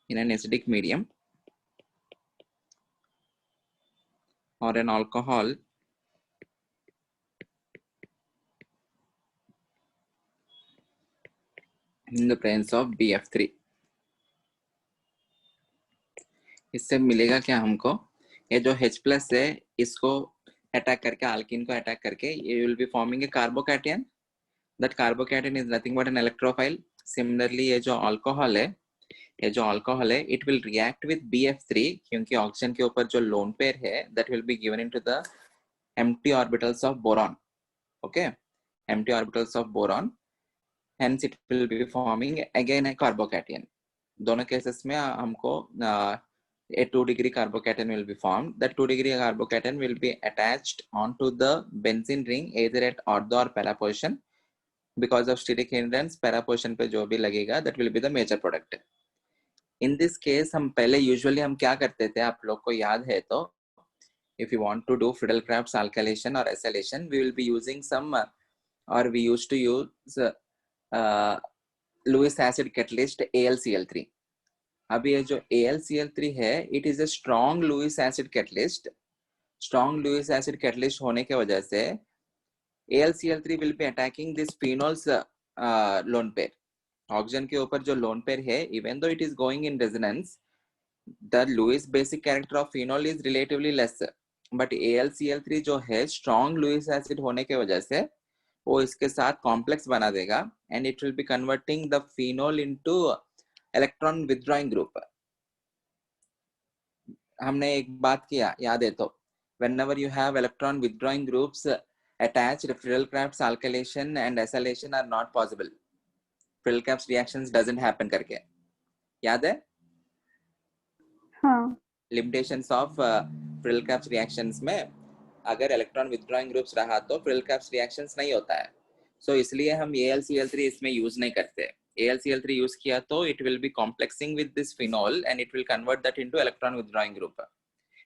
[SPEAKER 1] in an acidic medium or an alcohol in the presence of BF3. इससे मिलेगा क्या हमको? ये जो H+ है इसको अटैक करके alkene को अटैक करके ये will be forming a carbocation. That carbocation is nothing but an electrophile. Similarly ये जो alcohol है it will react with BF3 क्योंकि ऑक्सीजन के ऊपर जो lone pair है that will be given into the empty orbitals of boron. Okay, empty orbitals of boron. Hence it will be forming again a carbocation. दोनों cases में हमको a 2 degree carbocation will be formed. That 2 degree carbocation will be attached onto the benzene ring either at ortho or para position. Because of steric hindrance para position पे जो भी लगेगा that will be the major product. In this case हम पहले usually हम क्या करते थे आप लोग को याद है तो if you want to do Friedel-Crafts alkylation or acylation we will be using some or we used to use Lewis acid catalyst AlCl3. अभी ये जो AlCl3 है it is a strong Lewis acid catalyst. Strong Lewis acid catalyst होने के वजह से AlCl3 will be attacking this phenols lone pair. Oxygen के ऊपर जो lone pair है even though it is going in resonance the Lewis basic character of phenol is relatively less. But AlCl3 जो है strong Lewis acid होने के वजह से वो इसके साथ कॉम्प्लेक्स बना देगा and it will be converting the phenol into electron withdrawing group. हमने एक बात किया याद है तो whenever you have electron withdrawing groups attached Friedel-Crafts alkylation and acylation are not possible. Friedel-Crafts reactions doesn't happen करके याद है?
[SPEAKER 5] हाँ.
[SPEAKER 1] Limitations of Friedel-Crafts reactions में अगर electron withdrawing groups रहा तो Friedel-Crafts reactions नहीं होता है. So इसलिए हम AlCl3 इसमें use नहीं करते. AlCl3 use किया तो it will be complexing with this phenol and it will convert that into electron withdrawing group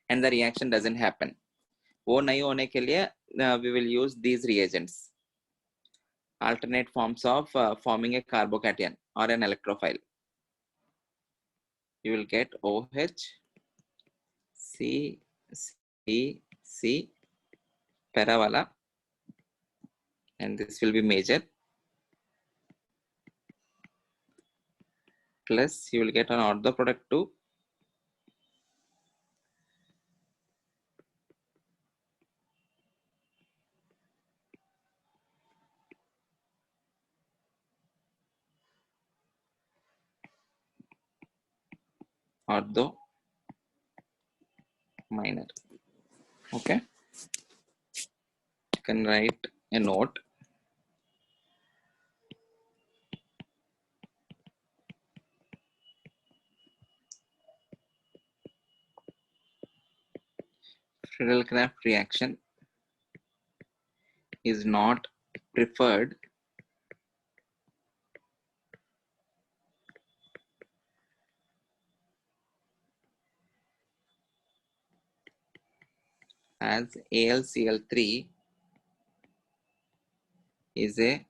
[SPEAKER 1] and the reaction doesn't happen. वो नहीं होने के लिए we will use these reagents. Alternate forms of forming a carbocation or an electrophile. You will get OH, C, C, C, para wala, and this will be major. Plus you will get an ortho product too. ortho minor. Okay, you can write a note. Friedel-Crafts reaction is not preferred as AlCl3 is a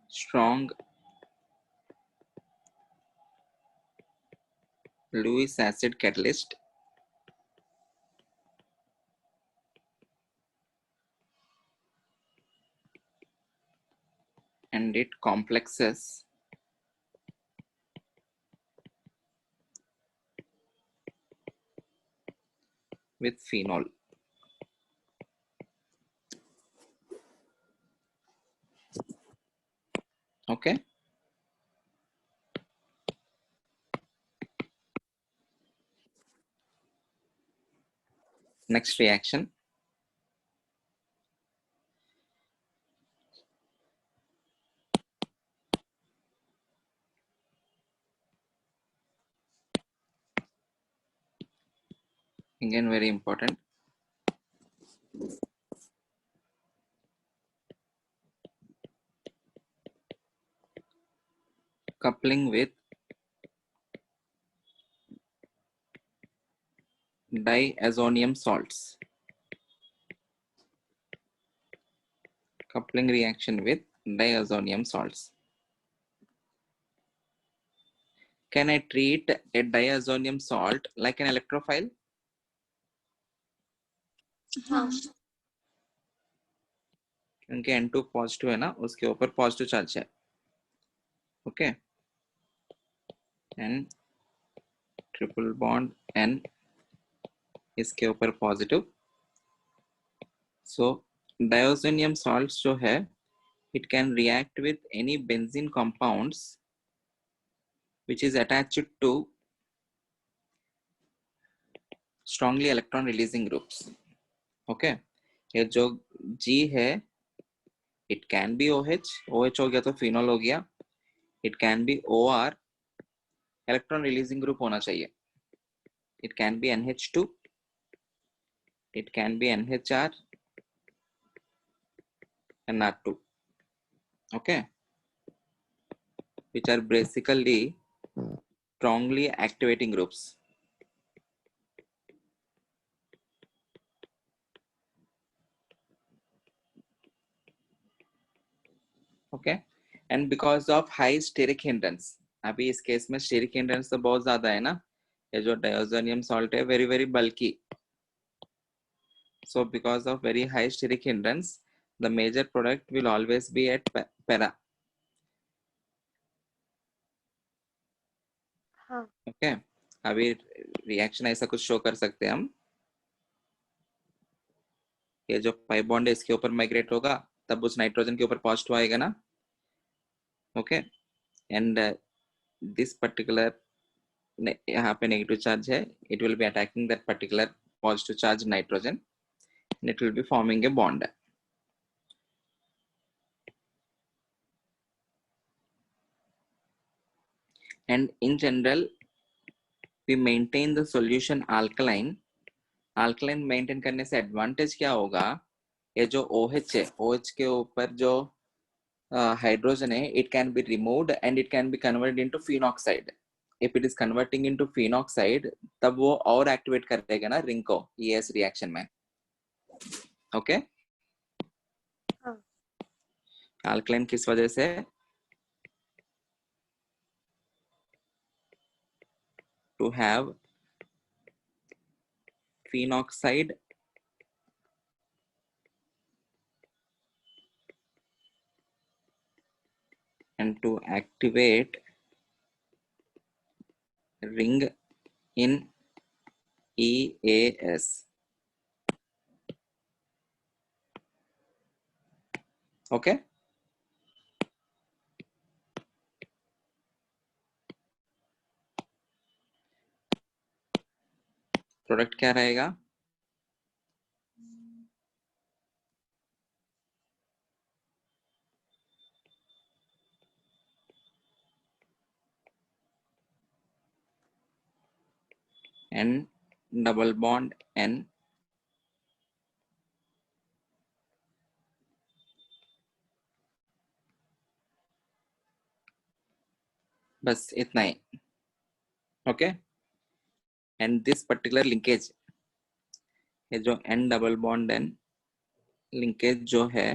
[SPEAKER 1] strong Lewis acid catalyst and it complexes with phenol. Okay. Next reaction. Again, very important. Coupling with diazonium salts. Coupling reaction with diazonium salts. Can I treat a diazonium salt like an electrophile?
[SPEAKER 4] हाँ
[SPEAKER 1] क्योंकि N2 positive है ना, उसके ऊपर positive charge है. Okay, N triple bond N इसके ऊपर positive. सो diazonium salts जो है, it can react with any benzene compounds which is attached to strongly electron releasing groups. Okay, ये जो G है, it can be OH. OH हो गया तो phenol हो गया. It can be OR, electron releasing group होना चाहिए. It can be NH2. It can be NHR and R2. Okay, which are basically strongly activating groups. Okay, and because of high steric hindrance, अभी इस case में steric hindrance तो बहुत ज्यादा है ना. ये जो diazonium salt है, very very bulky. So because of very high steric hindrance, the major product will always be at para.
[SPEAKER 5] हाँ
[SPEAKER 1] Okay, अभी रिएक्शन ऐसा कुछ शो कर सकते हैं हम. ये जो पाई बॉन्ड है इसके ऊपर माइग्रेट होगा, तब उस नाइट्रोजन के ऊपर पॉजिटिव आएगा ना. ओके, एंड दिस पर्टिकुलर यहाँ पे नेगेटिव चार्ज है, it will B attacking that particular positive charge nitrogen and it will be forming a bond. And in general, we maintain the solution alkaline. Alkaline maintain करने से advantage क्या होगा? ये जो OH है, OH के ऊपर जो hydrogen है, it can be removed and it can be converted into phenoxide. If it is converting into phenoxide, तब वो और activate करेगा ना ring को ES reaction में. Okay?
[SPEAKER 5] हाँ
[SPEAKER 1] Alkaline किस वजह से? To have phenoxide and to activate ring in EAS. Okay. Product क्या रहेगा? N double bond N बस इतना ही. Okay, and this particular linkage, ये जो N double bond N linkage जो है,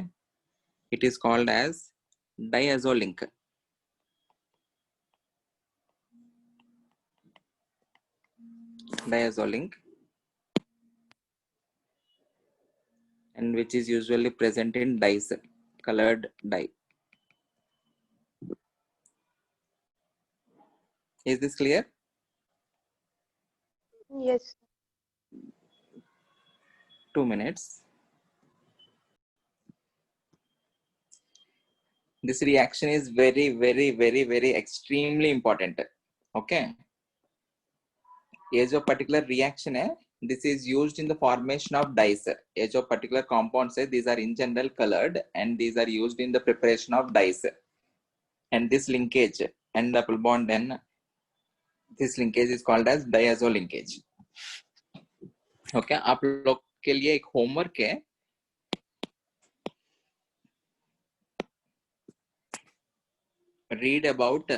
[SPEAKER 1] it is called as diazole link. Diazole link, and which is usually present in dyes, colored dye. Is this clear?
[SPEAKER 5] Yes.
[SPEAKER 1] 2 minutes. This reaction is very, very, very, very extremely important. Okay. ये जो particular reaction है, this is used in the formation of dyes. ये जो particular compounds है, these are in general colored and these are used in the preparation of dyes. And this linkage, N double bond N, this linkage is called as diazole linkage. Okay, आप लोग के लिए एक homework है. Read about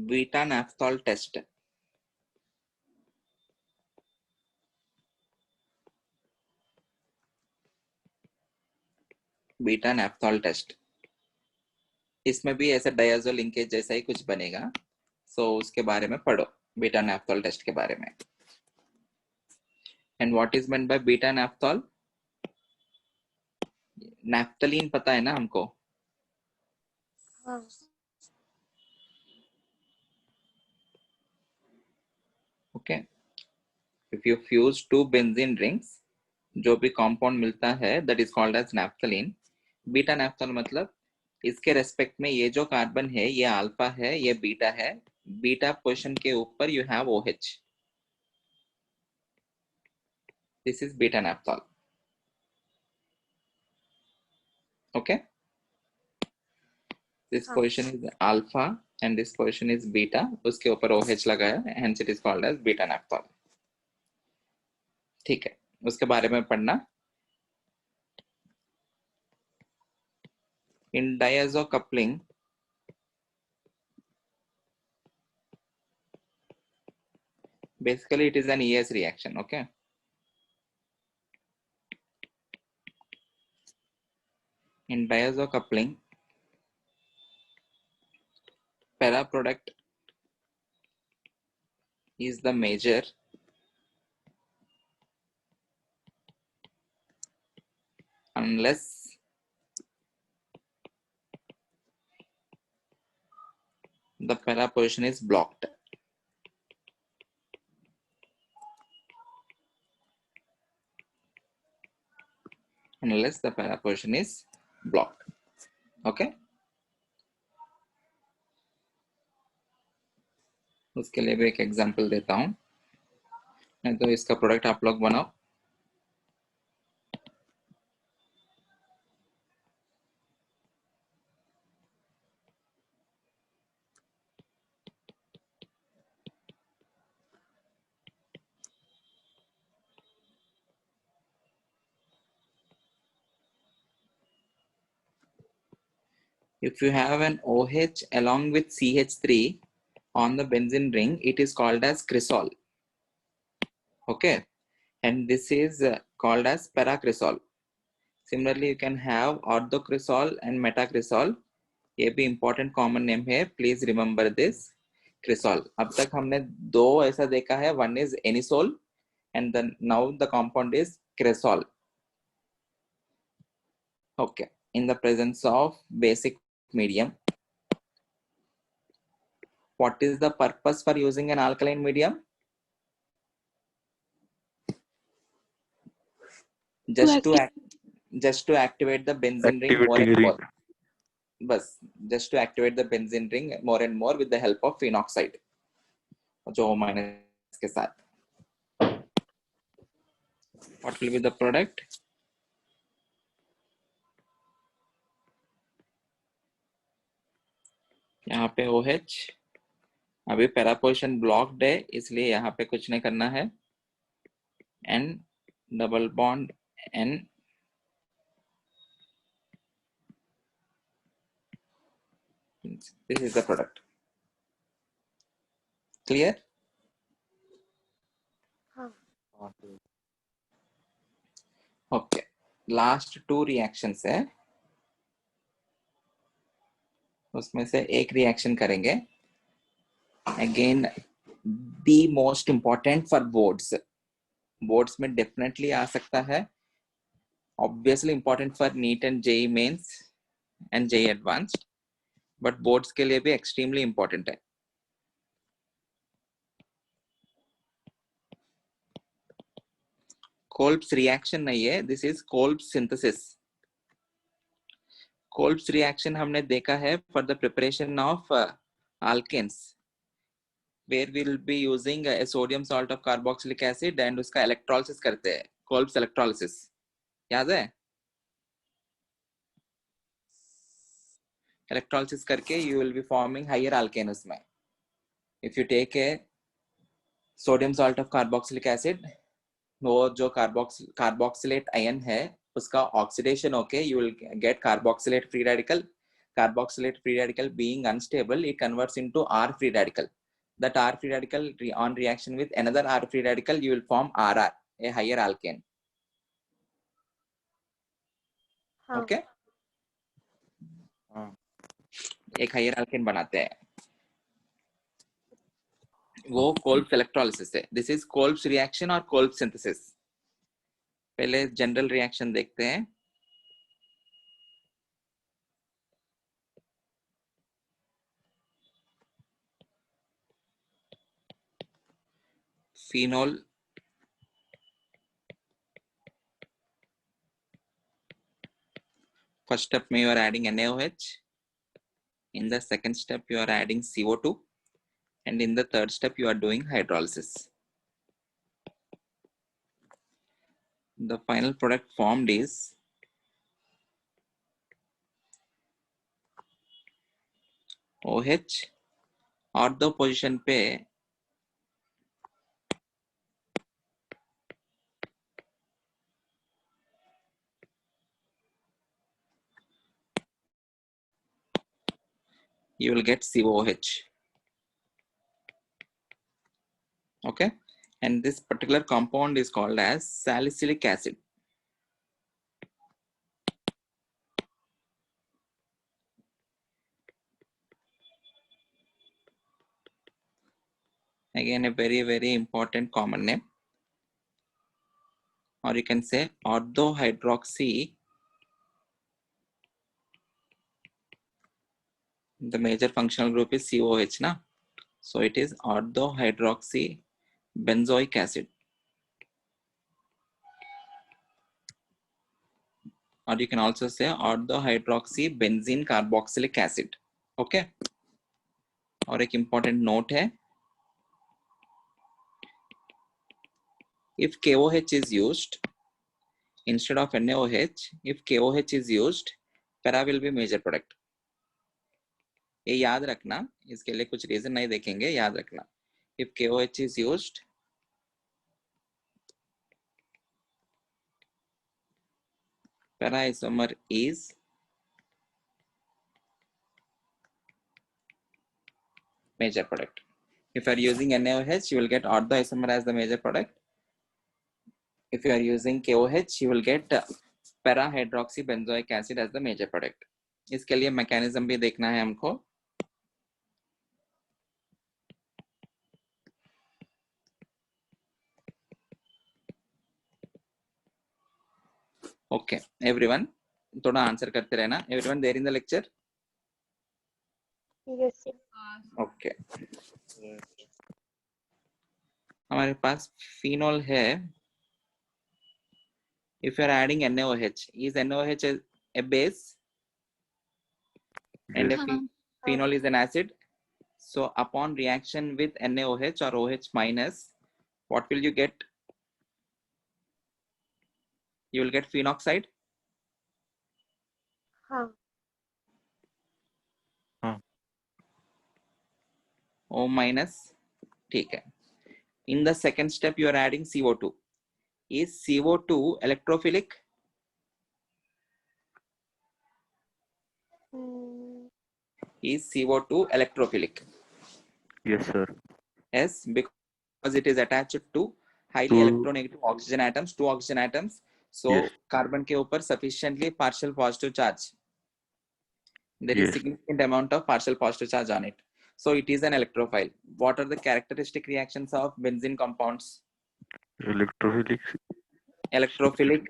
[SPEAKER 1] beta naphthol test. Beta naphthol test, इसमें भी ऐसा डायazole linkage जैसा ही कुछ बनेगा. सो उसके बारे में पढ़ो, बीटा नैफ्थॉल टेस्ट के बारे में. And what is meant by beta naphthol? Naphthalene पता है ना हमको?
[SPEAKER 5] हाँ.
[SPEAKER 1] Okay, if you fuse 2 benzene rings, जो भी कंपाउंड मिलता है that is called as naphthalene. Beta naphthol मतलब इसके रेस्पेक्ट में ये जो कार्बन है ये अल्फा है, ये बीटा है. बीटा पोजीशन के ऊपर you have OH. This is beta naphthol. Okay, this
[SPEAKER 5] हाँ.
[SPEAKER 1] Position is alpha and this position is beta, उसके ऊपर OH लगाया, hence it is called as beta naphthol. ठीक है, उसके बारे में पढ़ना. In diazo coupling, basically it is an ES reaction. Okay, in diazo coupling, para product is the major unless the para position is blocked. Unless the para position is blocked. Okay, उसके लिए भी एक example देता हूं, नहीं तो इसका product आप लोग बनाओ. If you have an OH along with CH3 on the benzene ring, it is called as cresol. Okay, and this is called as paracresol. Similarly, you can have orthocresol and metacresol. ये भी important common name है. Please remember this. Cresol. अब तक हमने दो ऐसा देखा है. One is anisole, and then now the compound is cresol. Okay, in the presence of basic medium, what is the purpose for using an alkaline medium? Just to activate the benzene ring more and more. बस just to activate the benzene ring more and more with the help of phenoxide जो O- के साथ. What will be the product? यहाँ पे OH अभी para position blocked है इसलिए यहाँ पे कुछ नहीं करना है. N double bond N this is the product. Clear?
[SPEAKER 5] हाँ
[SPEAKER 1] Okay. Last two reactions है उसमें से एक रिएक्शन करेंगे. Again the most important for boards. Boards में definitely आ सकता है. Obviously important for NEET and JEE mains and JEE advanced. But boards के लिए भी extremely important है. Kolb's reaction नहीं है. This is Kolb's synthesis. Kolb's reaction हमने देखा है for the preparation of alkanes, where we will be using a sodium salt of carboxylic acid and उसका electrolysis करते हैं. Kolb's electrolysis याद है? Electrolysis करके you will be forming higher alkane उसमें. If you take a sodium salt of carboxylic acid, वो जो carboxylate ion है उसका oxidation होके you will get carboxylate free radical. Carboxylate free radical being unstable, it converts into R free radical. That R free radical on reaction with another R free radical, you will form RR, a higher alkane.
[SPEAKER 5] हाँ
[SPEAKER 1] Okay? एक higher alkane बनाते हैं. वो Kolb's electrolysis है. This is Kolb's reaction or Kolb's synthesis. पहले general reaction देखते हैं. Phenol first step में you are adding NaOH. In the second step you are adding CO2, and in the third step you are doing hydrolysis. The final product formed is OH. Ortho position पे you will get COOH. Okay, and this particular compound is called as salicylic acid. Again, a very important common name, or you can say orthohydroxy. The major functional group is COOH, na? So it is orthohydroxy benzoic acid. Or you can also say orthohydroxy benzene carboxylic acid. Okay. और एक important note है. If KOH is used instead of NaOH, if KOH is used, para will be major product. ये याद रखना, इसके लिए कुछ reason नहीं देखेंगे, याद रखना. If KOH is used, para isomer is major product. If you are using NaOH, you will get ortho isomer as the major product. If you are using KOH, you will get para hydroxy benzoic acid as the major product. इसके लिए mechanism भी देखना है हमको. Okay, everyone, थोड़ा answer करते रहना. Everyone there in the lecture?
[SPEAKER 5] Yes
[SPEAKER 1] Okay. हमारे पास phenol है. If you are adding NaOH, is NaOH a base? and
[SPEAKER 3] Yes.
[SPEAKER 1] a
[SPEAKER 4] हाँ
[SPEAKER 1] phenol is an acid. So upon reaction with NaOH or OH minus, what will you get? You will get phenoxide.
[SPEAKER 5] हाँ
[SPEAKER 1] O minus. ठीक है. In the second step, you are adding CO2. Is CO2 electrophilic?
[SPEAKER 5] Hmm,
[SPEAKER 1] Is CO2 electrophilic?
[SPEAKER 3] Yes, sir.
[SPEAKER 1] Yes, because it is attached to highly
[SPEAKER 3] To-
[SPEAKER 1] electronegative oxygen atoms, two oxygen atoms. So
[SPEAKER 3] Yes.
[SPEAKER 1] carbon के ऊपर sufficiently partial positive charge. There is
[SPEAKER 3] Yes.
[SPEAKER 1] significant amount of partial positive charge on it. So it is an electrophile. What are the characteristic reactions of benzene compounds?
[SPEAKER 3] Electrophilic,
[SPEAKER 1] Electrophilic,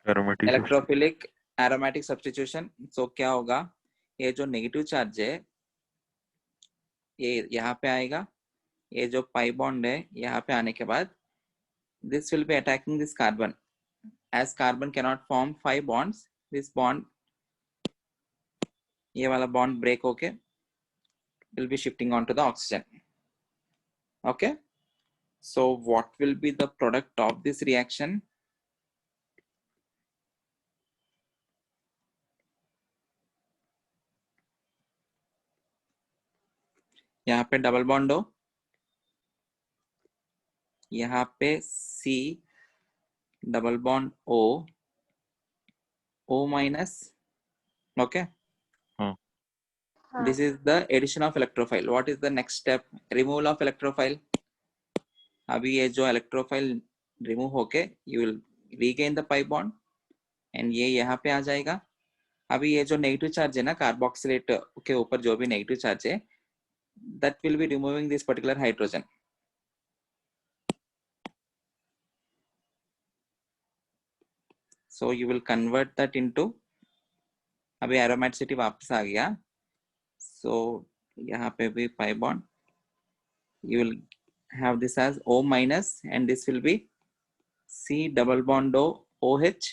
[SPEAKER 3] aromatic.
[SPEAKER 1] electrophilic, aromatic substitution. So क्या होगा? ये जो negative charge है ये यहाँ पे आएगा, ये जो पाई बॉन्ड है यहाँ पे आने के बाद this will be attacking this carbon. As carbon cannot form 5 bonds, this bond, ये वाला bond break होके will be shifting on to the oxygen. Okay, so what will be the product of this reaction? यहाँ पे double bond हो, यहाँ पे C double bond O minus. Okay,
[SPEAKER 5] हाँ
[SPEAKER 1] this is the addition of electrophile. What is the next step? Removal of electrophile. अभी ये जो electrophile remove होके you will regain the pi bond and ये यहाँ पे आ जाएगा. अभी ये जो नेगेटिव चार्ज है ना कार्बोक्सिलेट के ऊपर जो भी नेगेटिव चार्ज है that will be removing this particular hydrogen. So you will convert that into, अभी aromaticity वापस आ गया. So यहाँ पे भी pi bond, you will have this as O minus and this will be C double bond OH.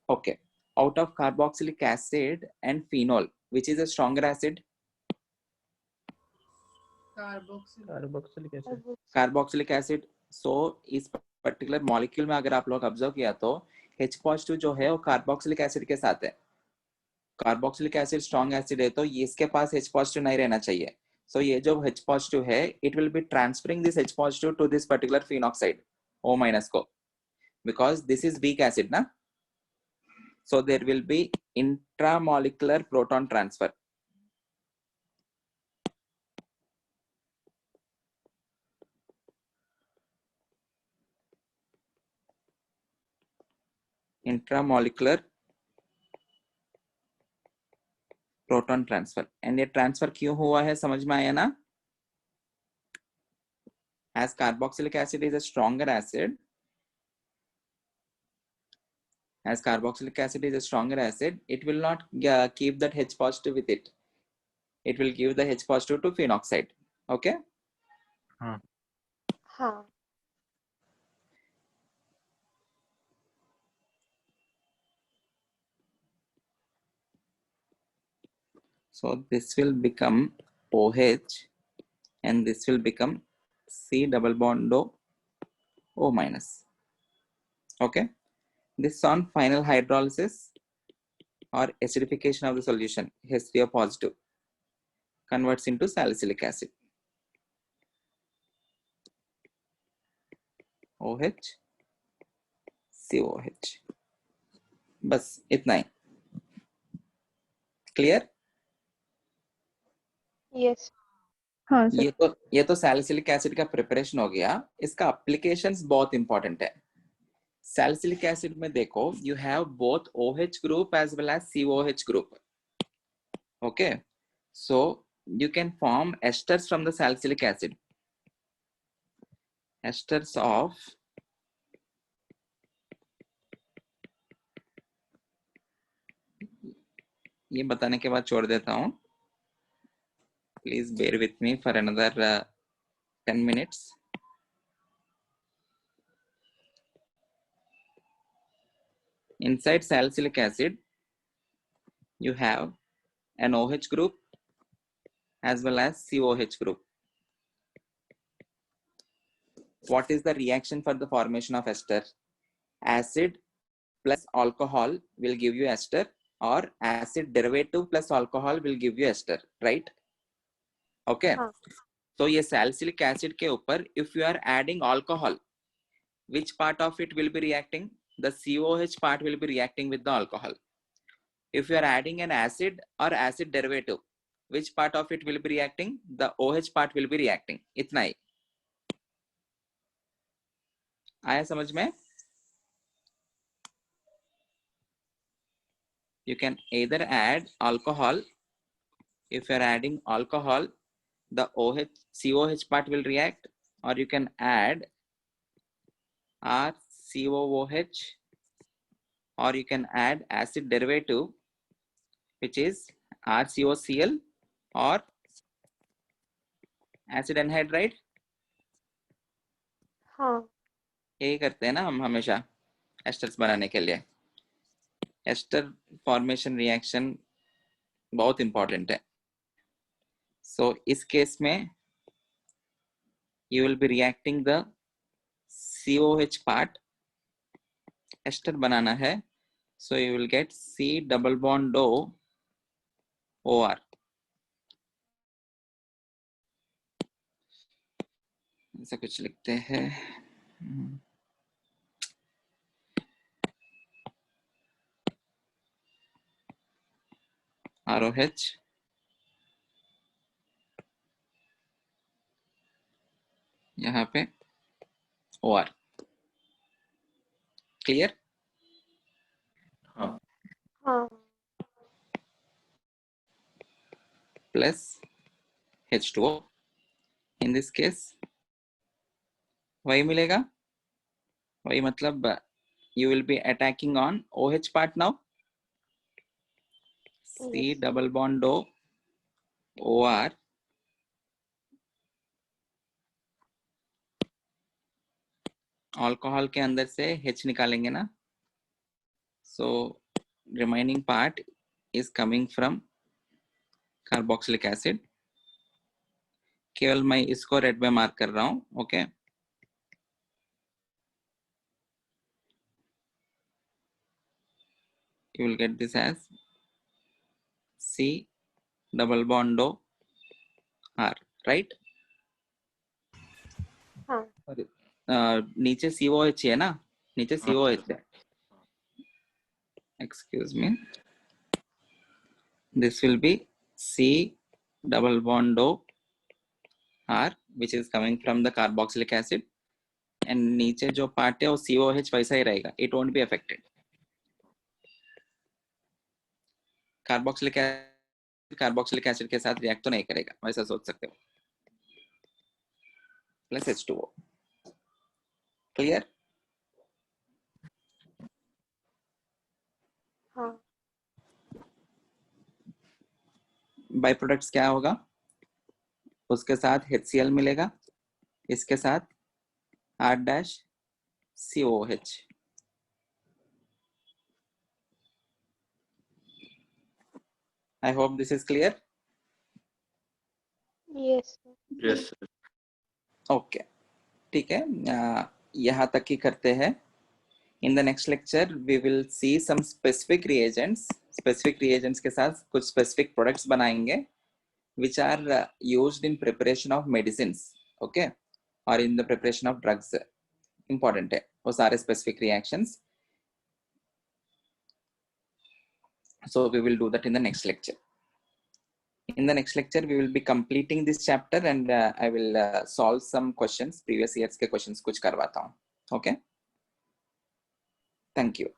[SPEAKER 1] Okay, out of carboxylic acid and phenol, which is a stronger acid?
[SPEAKER 3] Carboxylic acid.
[SPEAKER 1] Carboxylic acid. So इस particular molecule में अगर आप लोग observe किया तो H positive जो है वो कार्बोक्सिलिक एसिड के साथ है. कार्बोक्सिलिक एसिड स्ट्रॉन्ग एसिड है तो इसके पास H पॉजिटिव नहीं रहना चाहिए. सो ये जो H पॉजिटिव है it will be transferring this H positive to this particular phenoxide O minus को, because this is weak acid ना. So there will be intramolecular proton transfer. Intramolecular proton transfer. And ये transfer क्यों हुआ है समझ में आया ना? As carboxylic acid is a stronger acid, as carboxylic acid is a stronger acid, it will not keep that H positive with it. It will give the H positive to phenoxide. Okay.
[SPEAKER 5] हाँ
[SPEAKER 1] So this will become OH and this will become C double bond O minus. Okay. This on final hydrolysis or acidification of the solution, H3O positive converts into salicylic acid. OH COH. बस इतना ही. Clear?
[SPEAKER 5] Yes
[SPEAKER 2] हाँ sir.
[SPEAKER 1] ये तो salicylic acid का preparation हो गया. इसका applications बहुत इंपॉर्टेंट है. सैलिसिलिक एसिड में देखो you have both OH group as well as COH group. Okay, so you can form esters from the salicylic acid. Esters of ये बताने के बाद छोड़ देता हूं. Please bear with me for another 10 minutes. Inside salicylic acid, you have an OH group as well as COH group. What is the reaction for the formation of ester? Acid plus alcohol will give you ester, or acid derivative plus alcohol will give you ester, right? Okay.
[SPEAKER 5] हाँ.
[SPEAKER 1] So ये salicylic acid के ऊपर if you are adding alcohol, which part of it will be reacting? The COH part will be reacting with the alcohol. If you are adding an acid or acid derivative, which part of it will be reacting? The OH part will be reacting. इतना ही. आया समझ में? You can either add alcohol. If you are adding alcohol, the COH part will react, or you can add RCOOH, or you can add acid derivative, which is RCOCl or acid anhydride.
[SPEAKER 5] हाँ.
[SPEAKER 1] यही करते हैं ना हम हमेशा asters बनाने के लिए. एस्टर फॉर्मेशन रिएक्शन बहुत इंपॉर्टेंट है. सो इस केस में you will be reacting the COH part. Ester बनाना है, so you will get C double bond O OR. ऐसा कुछ लिखते हैं. ROH यहाँ पे OR. Clear?
[SPEAKER 3] हाँ.
[SPEAKER 5] हाँ.
[SPEAKER 1] Plus H2O. In this case वही मिलेगा. वही मतलब you will be attacking on OH part now. C
[SPEAKER 5] Yes.
[SPEAKER 1] double bond O OR. Alcohol के अंदर से H निकालेंगे ना. So remaining part is coming from carboxylic acid. केवल मैं इसको रेड में मार्क कर रहा हूं. Okay. You will get this as C double bond O R, right?
[SPEAKER 5] हाँ.
[SPEAKER 1] नीचे COH है ना. नीचे COH है. Excuse me. This will be C double bond O R, which is coming from the carboxylic acid. And नीचे जो part है वो COH वैसा ही रहेगा. It won't be affected. Carboxylic acid के साथ रिएक्ट तो नहीं करेगा, वैसा सोच सकते हो. Plus H2O. क्लियर?
[SPEAKER 5] हाँ.
[SPEAKER 1] बाय प्रोडक्ट्स क्या होगा? उसके साथ HCl मिलेगा, इसके साथ R-COH. I hope this is clear.
[SPEAKER 5] Yes.
[SPEAKER 3] Yes, sir.
[SPEAKER 1] Okay. ठीक है. यहाँ तक ही करते हैं. In the next lecture, we will see some specific reagents. Specific reagents के साथ कुछ specific products बनाएंगे, which are used in preparation of medicines, okay, or in the preparation of drugs. Important है वो सारे specific reactions. So we will do that in the next lecture. In the next lecture, we will be completing this chapter, and I will solve some questions. Previous years के questions कुछ करवाता हूँ. Okay. Thank you.